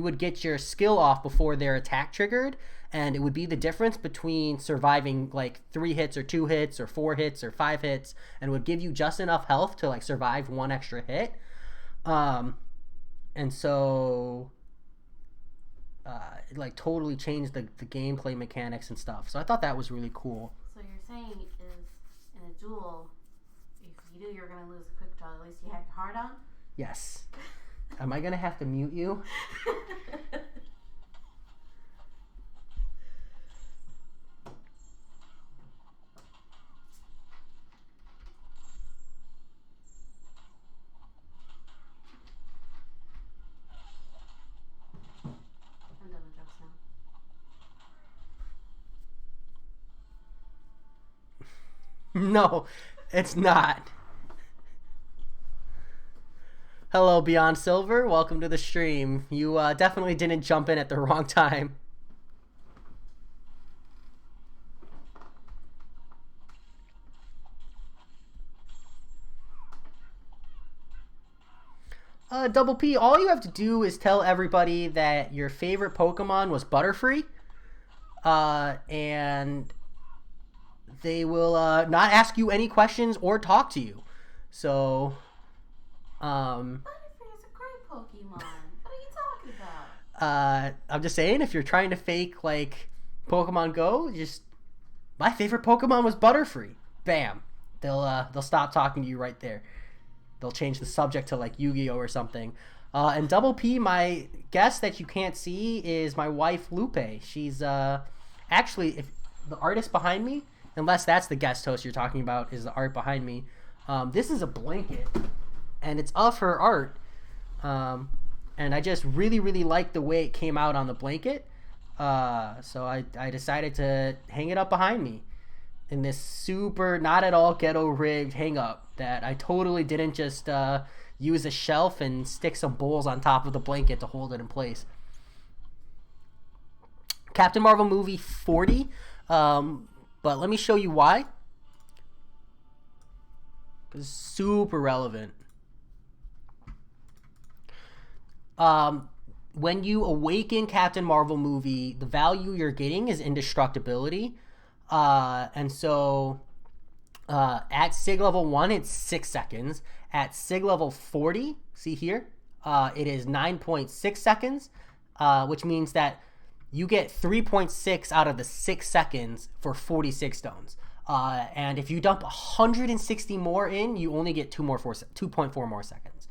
would get your skill off before their attack triggered, and it would be the difference between surviving like 3 hits or 2 hits or 4 hits or 5 hits, and would give you just enough health to like survive 1 extra hit. And so it like totally changed the gameplay mechanics and stuff. So I thought that was really cool. So you're saying is in a duel, if you knew you were gonna lose a quick draw, at least you have your heart on? Yes. Am I gonna have to mute you? I'm done with jokes now. No, it's not. Hello, Beyond Silver. Welcome to the stream. You definitely didn't jump in at the wrong time. Double P, all you have to do is tell everybody that your favorite Pokemon was Butterfree. And they will not ask you any questions or talk to you. So... Butterfree is a great Pokemon. What are you talking about? I'm just saying, if you're trying to fake like Pokemon Go, just my favorite Pokemon was Butterfree. Bam, they'll stop talking to you right there. They'll change the subject to like Yu-Gi-Oh or something. And Double P, my guest that you can't see is my wife Lupe. She's actually, if the artist behind me, unless that's the guest host you're talking about, is the art behind me. This is a blanket. And it's of her art, and I just really like the way it came out on the blanket, so I decided to hang it up behind me in this super not at all ghetto rigged hang up that I totally didn't just use a shelf and stick some bowls on top of the blanket to hold it in place. Captain Marvel movie 40, but let me show you why, because it's super relevant. When you awaken Captain Marvel movie, the value you're getting is indestructibility. And so at SIG level 1, it's 6 seconds. At SIG level 40, see here, it is 9.6 seconds, which means that you get 3.6 out of the 6 seconds for 46 stones. And if you dump 160 more in, you only get 2.4 more seconds.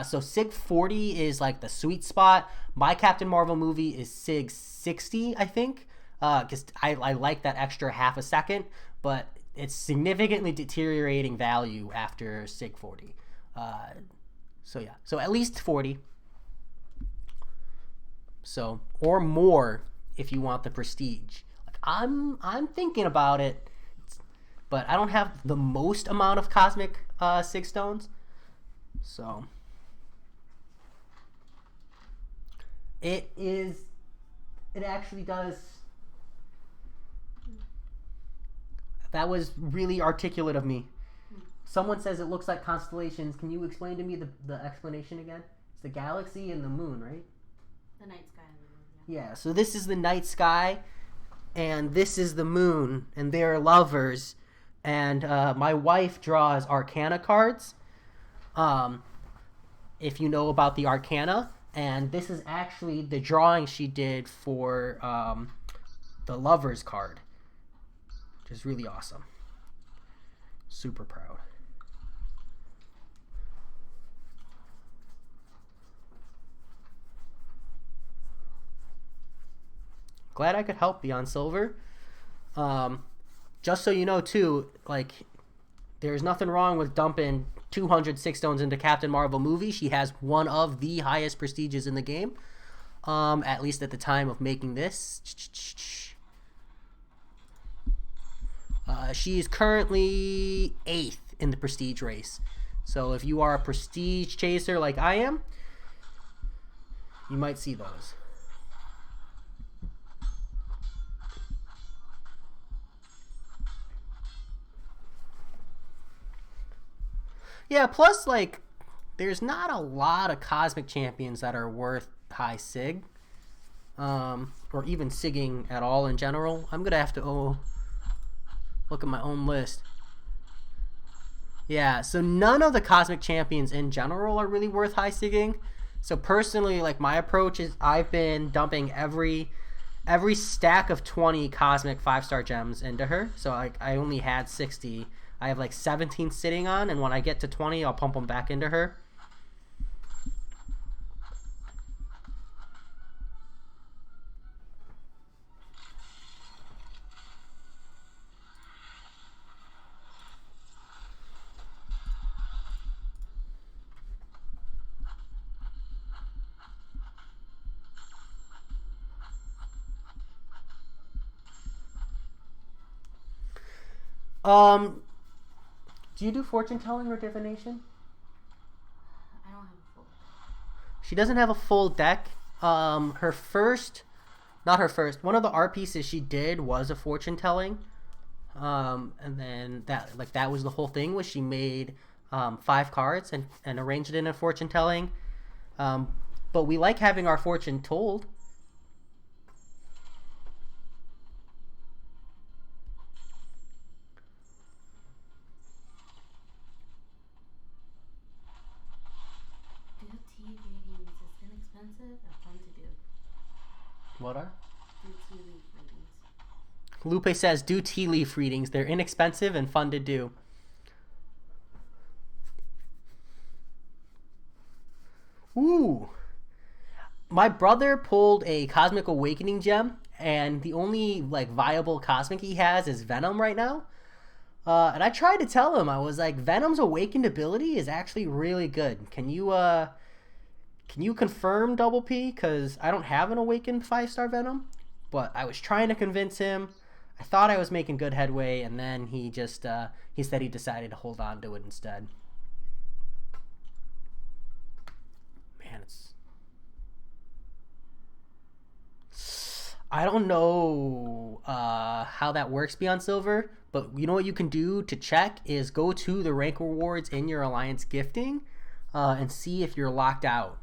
So SIG 40 is like the sweet spot. My Captain Marvel movie is SIG 60, I think, because I like that extra half a second, but it's significantly deteriorating value after SIG 40. So yeah, so at least 40. So, or more if you want the prestige. Like I'm thinking about it, but I don't have the most amount of cosmic SIG stones, so. It actually does. That was really articulate of me. Someone says it looks like constellations. Can you explain to me the explanation again? It's the galaxy and the moon, right? The night sky and the moon, yeah. So this is the night sky, and this is the moon, and they're lovers. And my wife draws Arcana cards. If you know about the Arcana. And this is actually the drawing she did for the Lovers card, which is really awesome. Super proud. Glad I could help Beyond Silver. Just so you know, too, like, there's nothing wrong with dumping 206 stones into Captain Marvel movie. She has one of the highest prestiges in the game, at least at the time of making this. She is currently 8th in the prestige race. So if you are a prestige chaser like I am, you might see those. Yeah, plus, like, there's not a lot of Cosmic Champions that are worth high sig. Or even sigging at all in general. I'm going to have to look at my own list. Yeah, so none of the Cosmic Champions in general are really worth high sigging. So personally, like, my approach is I've been dumping every stack of 20 Cosmic 5-star gems into her. So I only had 60. I have like 17 sitting on, and when I get to 20, I'll pump them back into her. Do you do fortune telling or divination? I don't have a full deck. She doesn't have a full deck. One of the art pieces she did was a fortune telling. And then that was the whole thing, was she made 5 cards and arranged it in a fortune telling. But we like having our fortune told. What are? Do tea leaf readings. Lupe says, do tea leaf readings. They're inexpensive and fun to do. Ooh. My brother pulled a Cosmic Awakening gem, and the only like viable Cosmic he has is Venom right now. And I tried to tell him, I was like, Venom's awakened ability is actually really good. Can you confirm, Double P? Because I don't have an awakened 5-star Venom. But I was trying to convince him. I thought I was making good headway, and then he just he said he decided to hold on to it instead. Man, I don't know how that works beyond silver, but you know what you can do to check is go to the rank rewards in your Alliance gifting and see if you're locked out.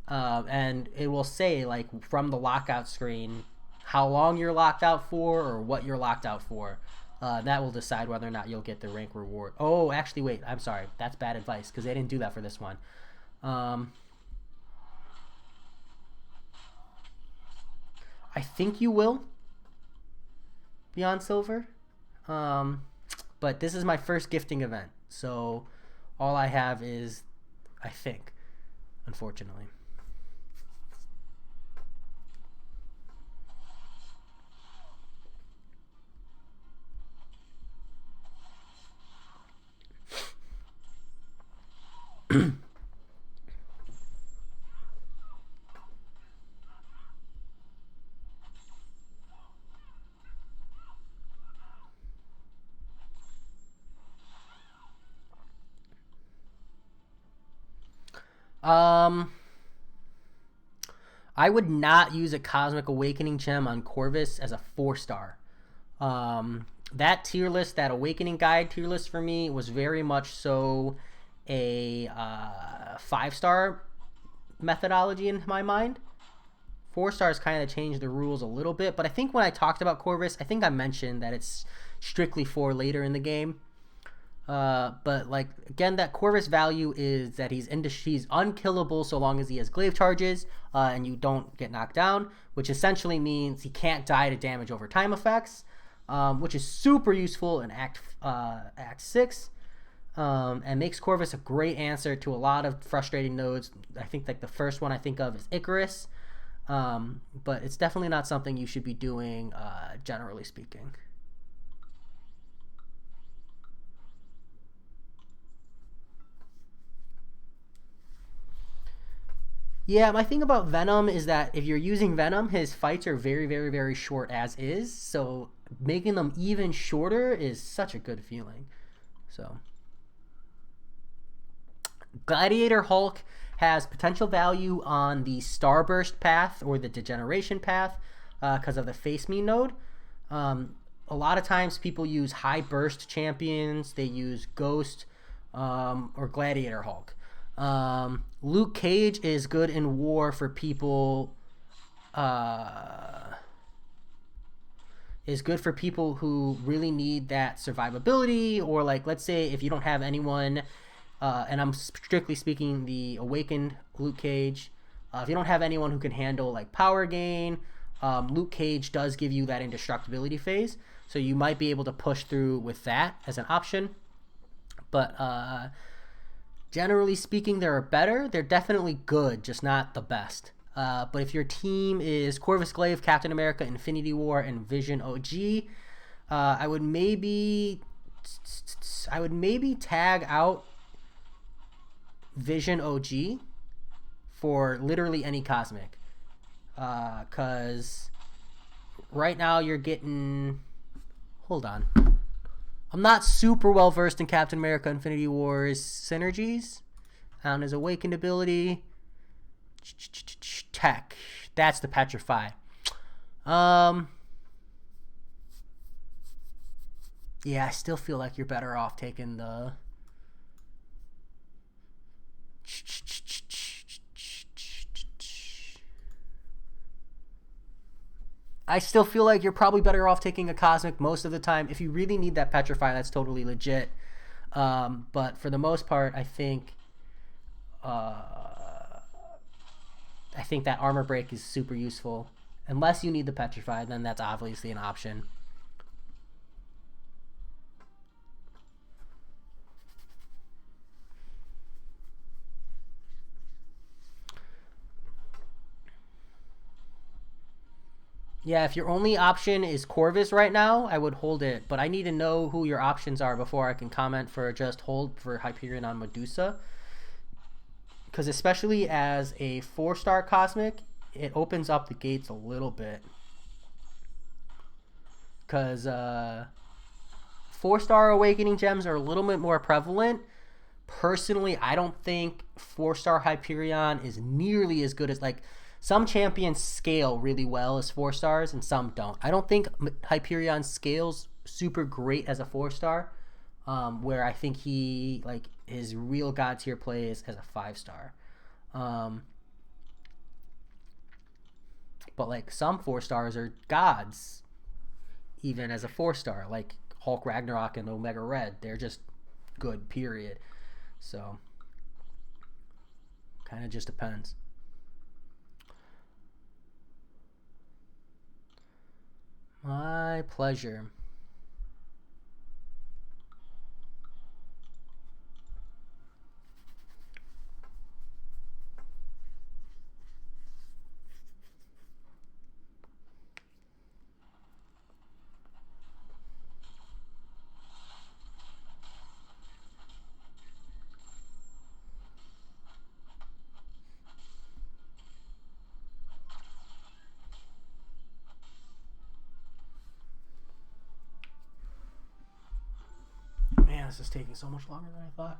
And it will say, like, from the lockout screen how long you're locked out for or what you're locked out for. That will decide whether or not you'll get the rank reward. Oh, actually, wait. I'm sorry. That's bad advice because they didn't do that for this one. I think you will beyond silver. But this is my first gifting event. So all I have is, I think, unfortunately. I would not use a Cosmic Awakening gem on Corvus as a 4-star. That tier list, that Awakening Guide tier list for me was very much so a 5-star methodology in my mind. 4 stars kind of changed the rules a little bit, but I think when I talked about Corvus, I think I mentioned that it's strictly for later in the game. But like again, that Corvus value is that he's unkillable so long as he has glaive charges and you don't get knocked down, which essentially means he can't die to damage over time effects, which is super useful in Act 6, and makes Corvus a great answer to a lot of frustrating nodes. I think like the first one I think of is Icarus, but it's definitely not something you should be doing generally speaking. Yeah, my thing about Venom is that if you're using Venom, his fights are very, very, very short as is. So making them even shorter is such a good feeling. So Gladiator Hulk has potential value on the Starburst path or the Degeneration path because of the Face Me node. A lot of times people use high burst champions. They use Ghost or Gladiator Hulk. Luke Cage is good in war for people. Is good for people who really need that survivability, or like, let's say if you don't have anyone, and I'm strictly speaking the Awakened Luke Cage. If you don't have anyone who can handle like power gain, Luke Cage does give you that indestructibility phase, so you might be able to push through with that as an option. But generally speaking, they're better. They're definitely good, just not the best. But if your team is Corvus Glaive, Captain America, Infinity War, and Vision OG, I would maybe tag out Vision OG for literally any cosmic. Because right now you're getting... Hold on. I'm not super well versed in Captain America Infinity War's synergies. On his Awakened ability. Tech. That's the Petrify. Yeah, I still feel like you're better off taking the... I still feel like you're probably better off taking a Cosmic most of the time. If you really need that Petrify, that's totally legit. But for the most part, I think that Armor Break is super useful. Unless you need the Petrify, then that's obviously an option. Yeah, if your only option is Corvus right now, I would hold it. But I need to know who your options are before I can comment for just hold for Hyperion on Medusa. Because especially as a 4-star Cosmic, it opens up the gates a little bit. Because 4-star Awakening Gems are a little bit more prevalent. Personally, I don't think 4-star Hyperion is nearly as good as, like, some champions scale really well as 4 stars and some don't. I don't think Hyperion scales super great as a 4-star, where I think he, like, his real god tier play is as a 5-star. But like some 4-stars are gods even as a 4-star, like Hulk Ragnarok and Omega Red. They're just good, period. So kind of just depends. My pleasure. Man, this is taking so much longer than I thought.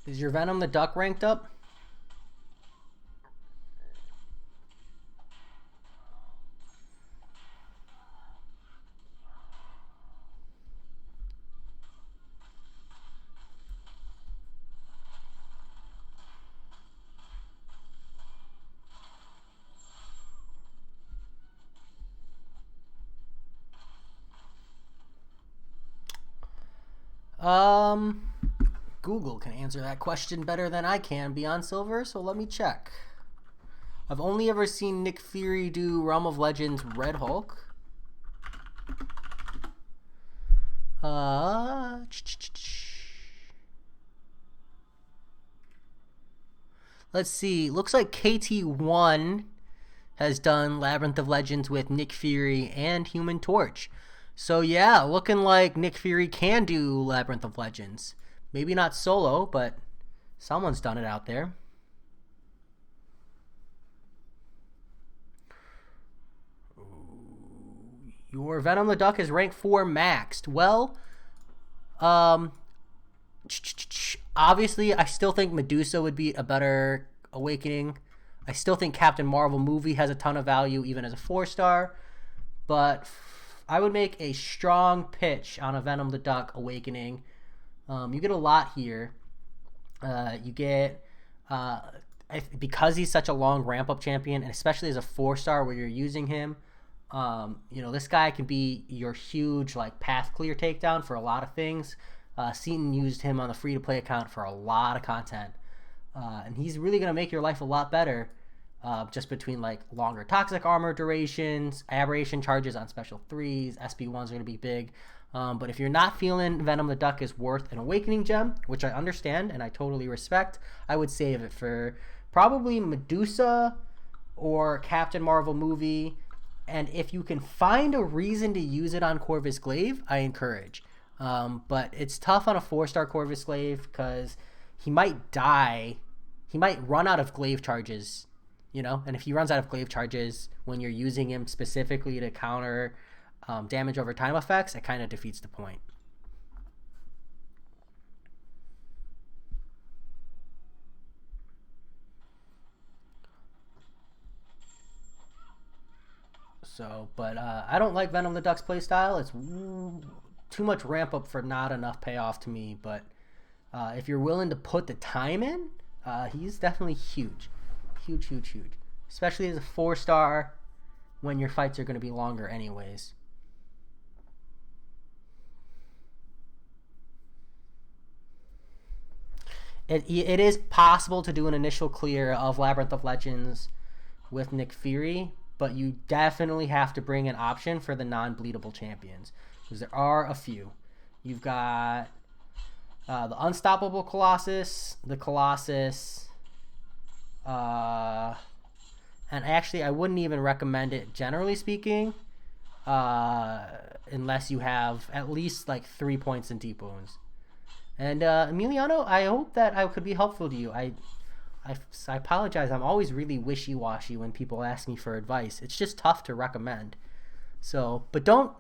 Is your Venom the Duck ranked up? Google can answer that question better than I can, Beyond Silver, so let me check. I've only ever seen Nick Fury do Realm of Legends Red Hulk. Uh, let's see. Looks like KT1 has done Labyrinth of Legends with Nick Fury and Human Torch. So yeah, looking like Nick Fury can do Labyrinth of Legends. Maybe not solo, but someone's done it out there. Your Venom the Duck is rank 4 maxed. Well, obviously, I still think Medusa would be a better awakening. I still think Captain Marvel movie has a ton of value, even as a 4-star. But I would make a strong pitch on a Venom the Duck awakening. You get a lot here. You get, because he's such a long ramp-up champion, and especially as a 4-star where you're using him, this guy can be your huge path clear takedown for a lot of things. Seaton used him on the free-to-play account for a lot of content. And he's really going to make your life a lot better just between longer toxic armor durations, aberration charges on special 3s, SP1s are going to be big. But if you're not feeling Venom the Duck is worth an awakening gem, which I understand and I totally respect, I would save it for probably Medusa or Captain Marvel movie. And if you can find a reason to use it on Corvus Glaive, I encourage. But it's tough on a 4-star Corvus Glaive because he might die. He might run out of glaive charges, and if he runs out of glaive charges when you're using him specifically to counter damage over time effects, it kind of defeats the point. So, but I don't like Venom the Duck's playstyle. It's too much ramp up for not enough payoff to me. But if you're willing to put the time in, he's definitely huge. Huge. Especially as a 4-star when your fights are going to be longer anyways. It is possible to do an initial clear of Labyrinth of Legends with Nick Fury, but you definitely have to bring an option for the non-bleedable champions, because there are a few. You've got the Unstoppable Colossus, the Colossus, and actually I wouldn't even recommend it, generally speaking, unless you have at least 3 points in deep wounds. And Emiliano, I hope that I could be helpful to you. I apologize. I'm always really wishy-washy when people ask me for advice. It's just tough to recommend. So, but don't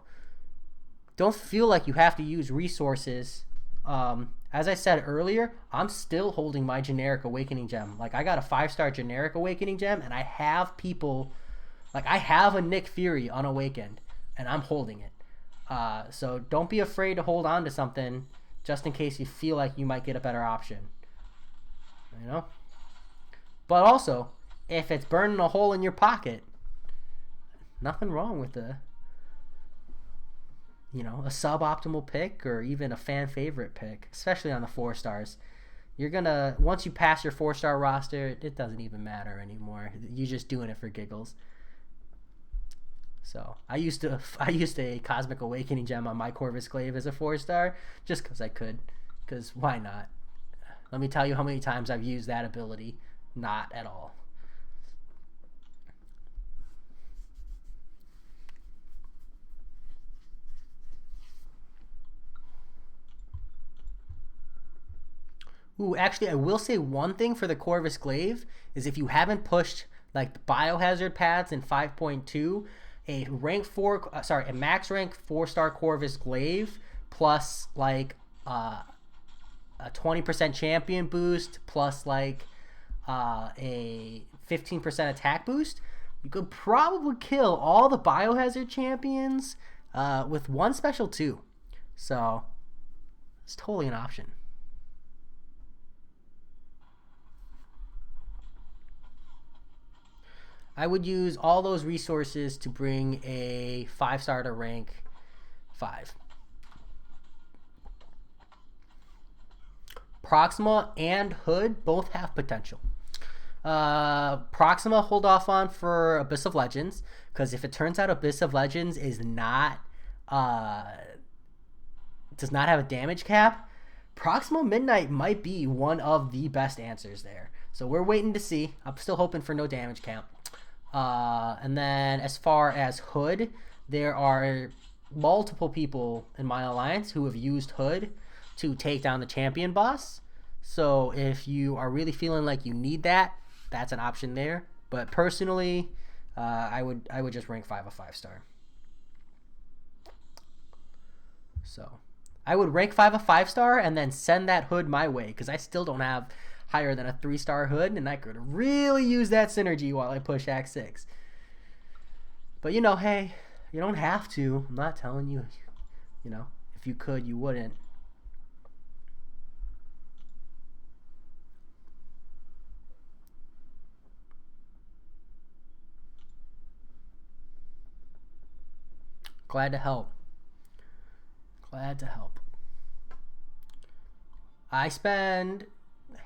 feel like you have to use resources. As I said earlier, I'm still holding my generic awakening gem. I got a 5-star generic awakening gem, and I have people, I have a Nick Fury unawakened, and I'm holding it. So don't be afraid to hold on to something just in case you feel like you might get a better option. But also, if it's burning a hole in your pocket, nothing wrong with a suboptimal pick or even a fan favorite pick, especially on the 4-stars. You're gonna, once you pass your 4-star roster, it doesn't even matter anymore. You're just doing it for giggles. So I used a Cosmic Awakening gem on my Corvus Glaive as a 4-star just because I could. Because why not? Let me tell you how many times I've used that ability. Not at all. Ooh, actually, I will say one thing for the Corvus Glaive is if you haven't pushed the biohazard paths in 5.2, a max rank 4-star Corvus Glaive plus a 20% champion boost plus a 15% attack boost, you could probably kill all the biohazard champions with one special 2. So it's totally an option. I would use all those resources to bring a 5-star to rank 5. Proxima and Hood both have potential. Proxima hold off on for Abyss of Legends, because if it turns out Abyss of Legends is not does not have a damage cap, Proximal Midnight might be one of the best answers there. So we're waiting to see. I'm still hoping for no damage cap. And then as far as Hood, there are multiple people in my alliance who have used Hood to take down the champion boss. So if you are really feeling like you need that, that's an option there. But personally, I would just rank 5 a 5-star. So I would rank 5 a 5-star and then send that Hood my way, because I still don't have higher than a 3-star Hood, and I could really use that synergy while I push Act 6. But hey, you don't have to. I'm not telling you. If you could, you wouldn't. Glad to help. Glad to help. I spend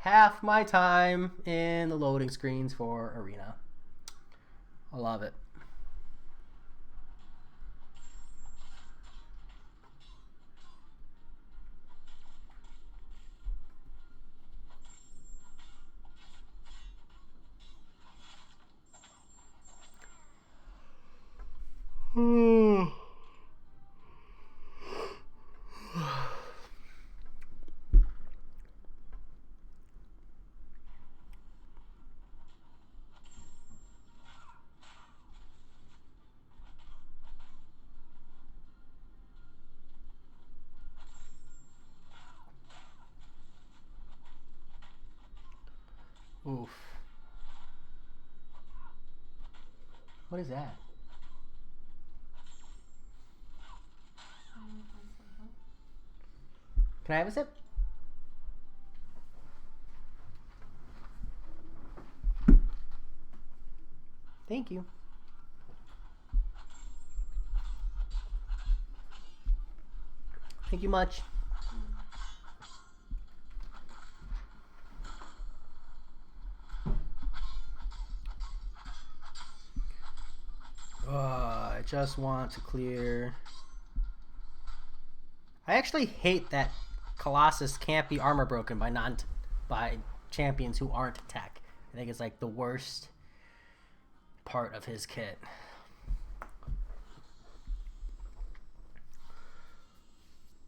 half my time in the loading screens for Arena. I love it. Oof. What is that? Can I have a sip? Thank you. Thank you much. I just want to clear. I actually hate that Colossus can't be armor broken by champions who aren't tech. I think it's like the worst part of his kit.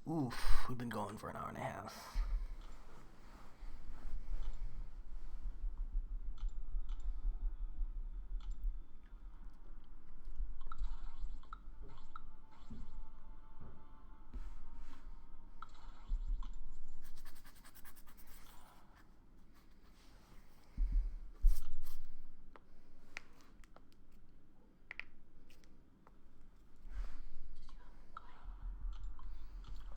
Oof, we've been going for an hour and a half.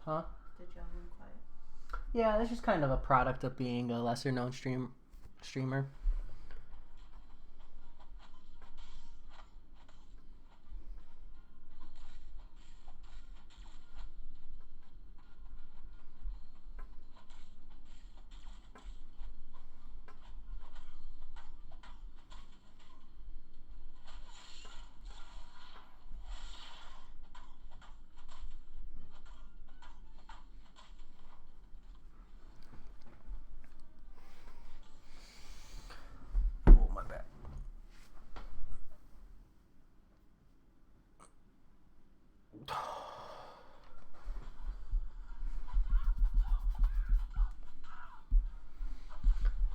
Huh? Did you have him quiet? Yeah, that's just kind of a product of being a lesser known streamer.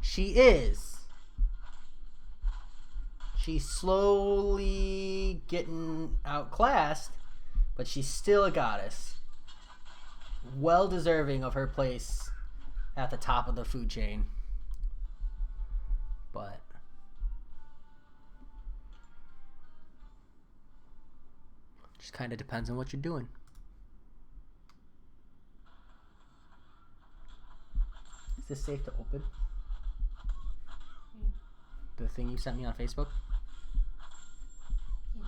She is. She's slowly getting outclassed, but she's still a goddess. Well deserving of her place at the top of the food chain. But just kind of depends on what you're doing. Is this safe to open? The thing you sent me on Facebook? Yeah.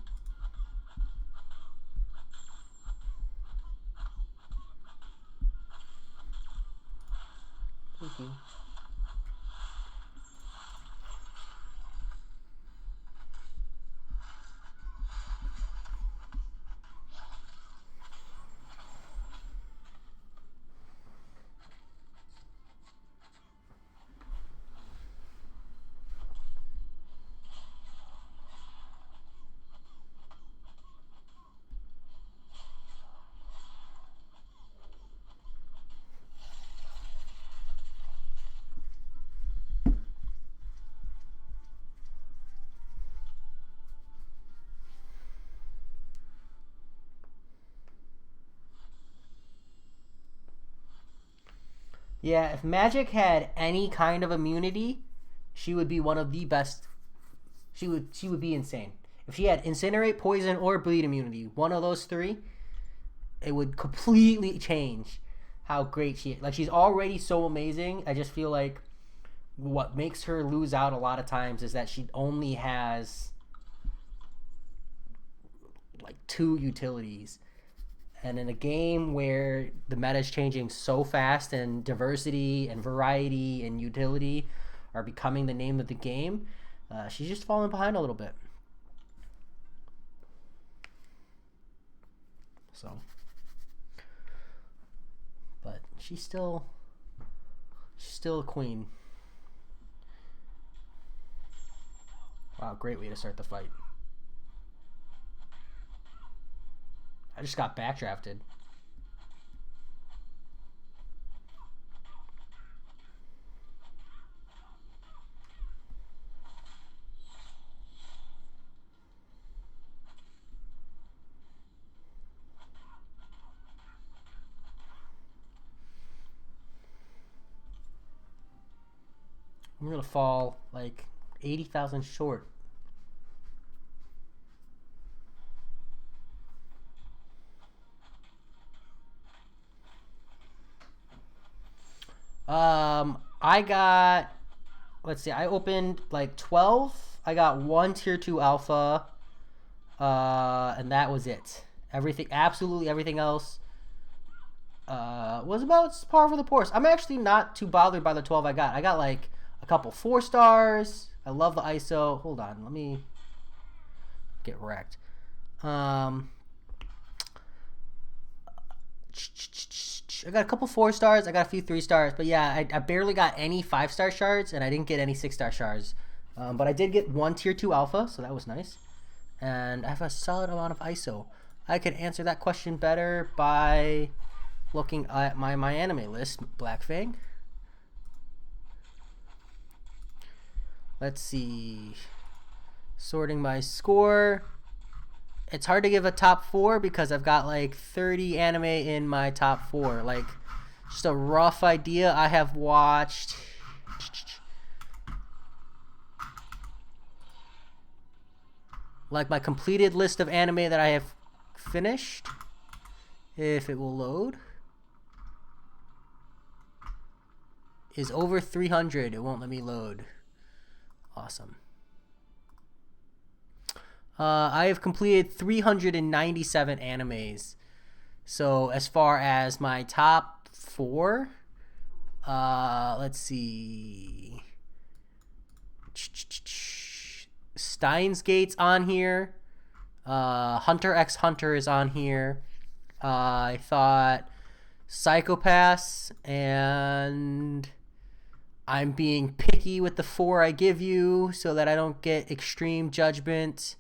Thank you. Yeah, if Magic had any kind of immunity, she would be one of the best. She would be insane. If she had Incinerate, Poison, or Bleed immunity, one of those three, it would completely change how great she is. Like, she's already so amazing. I just feel like what makes her lose out a lot of times is that she only has like 2 utilities. And in a game where the meta is changing so fast and diversity and variety and utility are becoming the name of the game, she's just falling behind a little bit. So, but she's still a queen. Wow, great way to start the fight. I just got backdrafted. I'm gonna fall like 80,000 short. I got, let's see, I opened like 12. I got 1 tier 2 alpha, and that was it. Everything, absolutely everything else, was about par for the course. I'm actually not too bothered by the 12 I got. I got like a couple 4 stars. I love the ISO. Hold on, let me get wrecked. I got a couple 4 stars. I got a few 3 stars. But yeah, I barely got any 5-star shards, and I didn't get any 6-star shards. But I did get 1 tier 2 alpha, so that was nice. And I have a solid amount of ISO. I could answer that question better by looking at my anime list, Black Fang. Let's see. Sorting my score. It's hard to give a top 4 because I've got like 30 anime in my top 4. Like, just a rough idea. I have watched like my completed list of anime that I have finished. If it will load. Is over 300. It won't let me load. Awesome. I have completed 397 animes. So as far as my top 4, let's see. Steins Gate's on here. Hunter x Hunter is on here. I thought Psychopaths, and I'm being picky with the 4 I give you so that I don't get extreme judgment.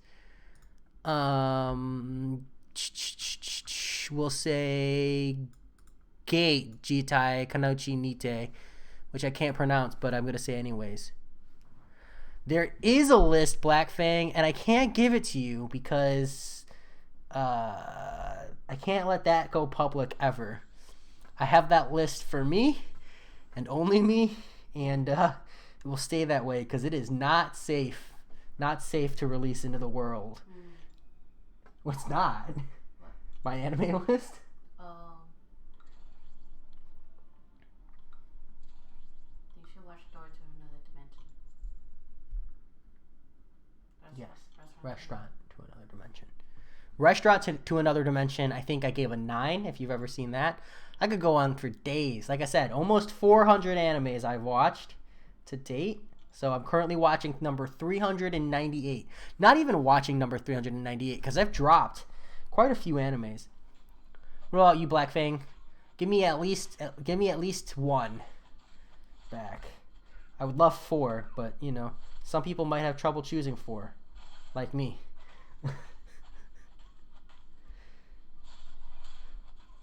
We'll say Gate Jitai Kanochi Nite, which I can't pronounce, but I'm gonna say anyways. There is a list, Black Fang, and I can't give it to you because I can't let that go public ever. I have that list for me and only me, and it will stay that way because it is not safe to release into the world. What's not? What? My anime list? Oh. You should watch Door to Another Dimension. Yes. Restaurant to Another Dimension, I think I gave a 9, if you've ever seen that. I could go on for days. Like I said, almost 400 animes I've watched to date. So I'm currently watching number 398. Not even watching number 398 because I've dropped quite a few animes. What about you, Black Fang? Give me at least 1 back. I would love 4, but you know, some people might have trouble choosing 4, like me.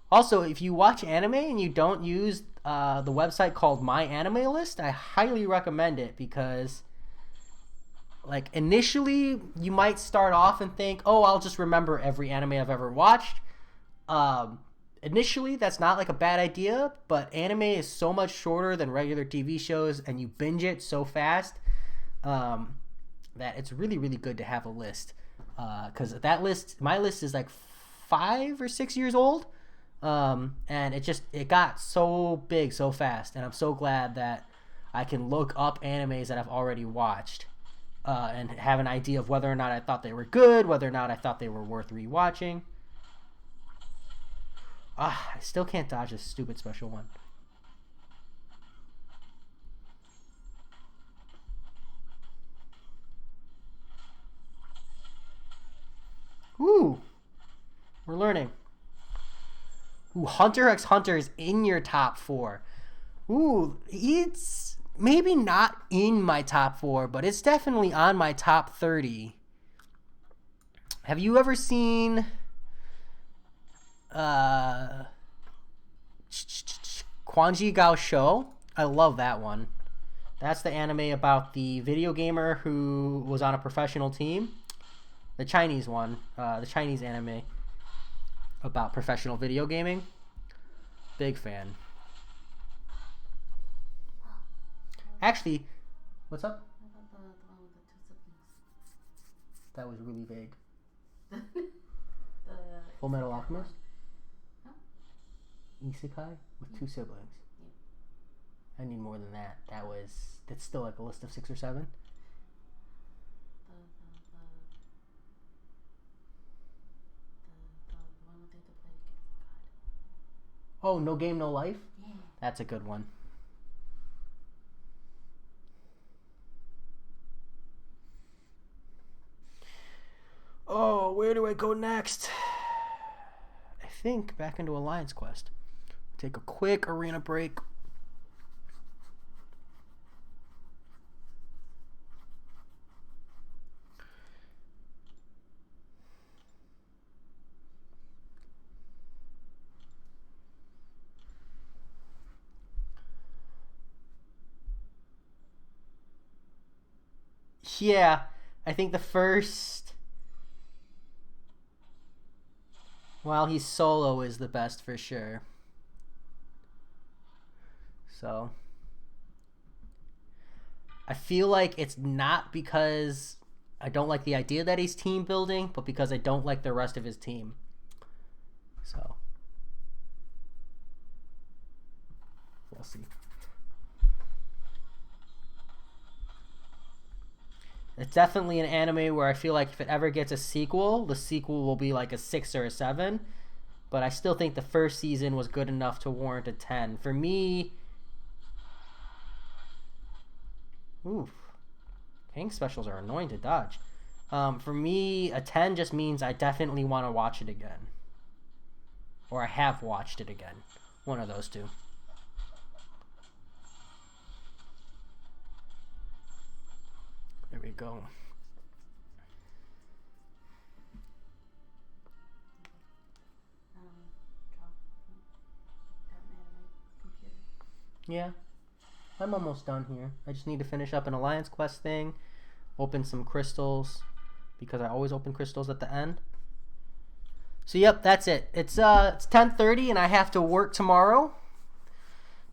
Also, if you watch anime and you don't use the website called My Anime List, I highly recommend it because, like, initially you might start off and think, oh, I'll just remember every anime I've ever watched. And initially, that's not like a bad idea, but anime is so much shorter than regular TV shows, and you binge it so fast that it's really, really good to have a list. Because my list is like 5 or 6 years old, and it got so big so fast, and I'm so glad that I can look up animes that I've already watched and have an idea of whether or not I thought they were good, whether or not I thought they were worth rewatching. I still can't dodge this stupid special one. Ooh, we're learning. Ooh, Hunter x Hunter is in your top 4. Ooh, it's maybe not in my top 4, but it's definitely on my top 30. Have you ever seen Kwanji Gao Show? I love that one. That's the anime about the video gamer who was on a professional team. The Chinese one, the Chinese anime about professional video gaming. Big fan. Actually, what's up? How about the one with the 2 siblings? That was really vague. The Full Metal Alchemist? Huh? Isekai with 2 siblings. Yeah. I need more than that. That's still like a list of 6 or 7. The one where they had to play against God. Oh, No Game No Life? Yeah. That's a good one. Oh, where do I go next? I think back into Alliance Quest. Take a quick arena break. Yeah, I think the first, while he's solo, is the best for sure. So I feel like it's not because I don't like the idea that he's team building, but because I don't like the rest of his team. So we'll see. It's definitely an anime where I feel like if it ever gets a sequel, the sequel will be like a 6 or a 7. But I still think the first season was good enough to warrant a 10. For me... Oof. King specials are annoying to dodge. For me, a 10 just means I definitely want to watch it again. Or I have watched it again. One of those two. There we go. Yeah, I'm almost done here. I just need to finish up an Alliance Quest thing, open some crystals, because I always open crystals at the end. So yep, that's it. It's 10:30 and I have to work tomorrow.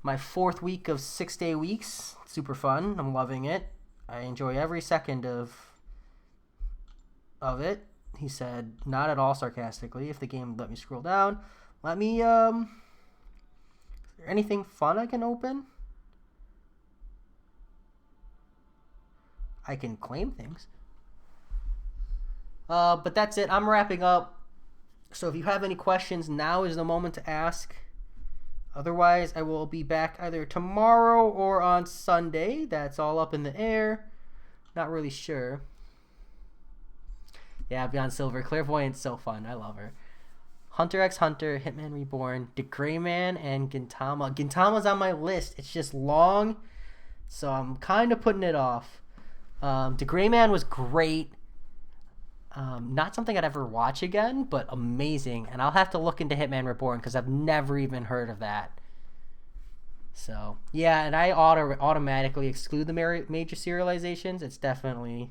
My 4th week of 6-day weeks. Super fun. I'm loving it. I enjoy every second of it. He said, not at all sarcastically. If the game let me scroll down, let me, is there anything fun I can open? I can claim things. But that's it. I'm wrapping up. So if you have any questions, now is the moment to ask. Otherwise, I will be back either tomorrow or on Sunday. That's all up in the air. Not really sure. Yeah, Beyond Silver. Clairvoyant's so fun. I love her. Hunter x Hunter, Hitman Reborn, The Gray Man, and Gintama. Gintama's on my list. It's just long, so I'm kind of putting it off. The Gray Man was great. Not something I'd ever watch again, but amazing. And I'll have to look into Hitman Reborn because I've never even heard of that. So, yeah, and I automatically exclude the major serializations. It's definitely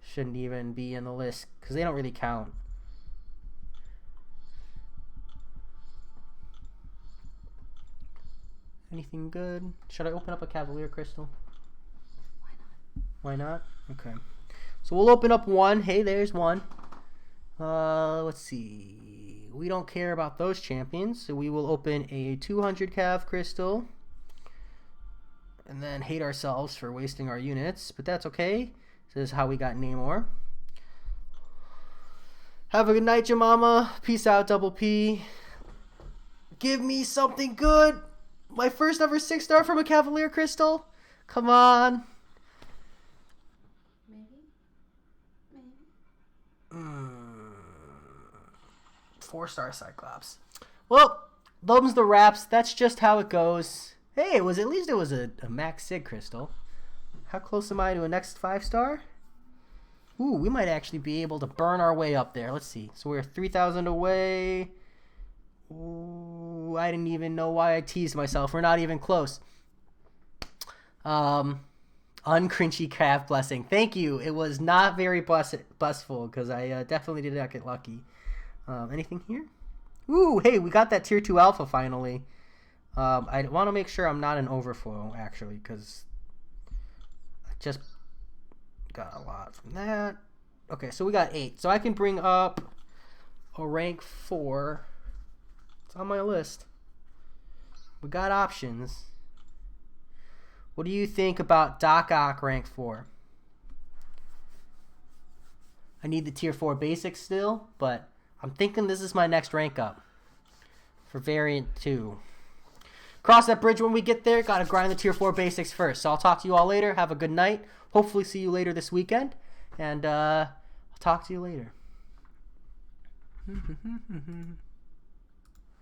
shouldn't even be in the list because they don't really count. Anything good? Should I open up a Cavalier Crystal? Why not? Okay. So we'll open up one. Hey, there's one. Let's see. We don't care about those champions, so we will open a 200 Cav Crystal. And then hate ourselves for wasting our units, but that's okay. This is how we got Namor. Have a good night, Jemama. Peace out, Double P. Give me something good. My first ever 6-star from a Cavalier Crystal. Come on. Maybe. 4-star Cyclops. Well, them's the wraps. That's just how it goes. Hey, at least it was a Max Sig Crystal. How close am I to a next 5-star? Ooh, we might actually be able to burn our way up there. Let's see. So we're 3,000 away. Ooh, I didn't even know why I teased myself. We're not even close. Uncrunchy Craft Blessing. Thank you. It was not very bustful because I definitely did not get lucky. Anything here? Ooh, hey, we got that Tier 2 Alpha finally. I want to make sure I'm not an overflow, actually, because I just got a lot from that. Okay, so we got 8. So I can bring up a rank 4. It's on my list. We got options. What do you think about Doc Ock rank 4? I need the Tier 4 basics still, but I'm thinking this is my next rank up for variant 2. Cross that bridge when we get there. Gotta grind the Tier 4 basics first. So I'll talk to you all later. Have a good night. Hopefully see you later this weekend. And I'll talk to you later.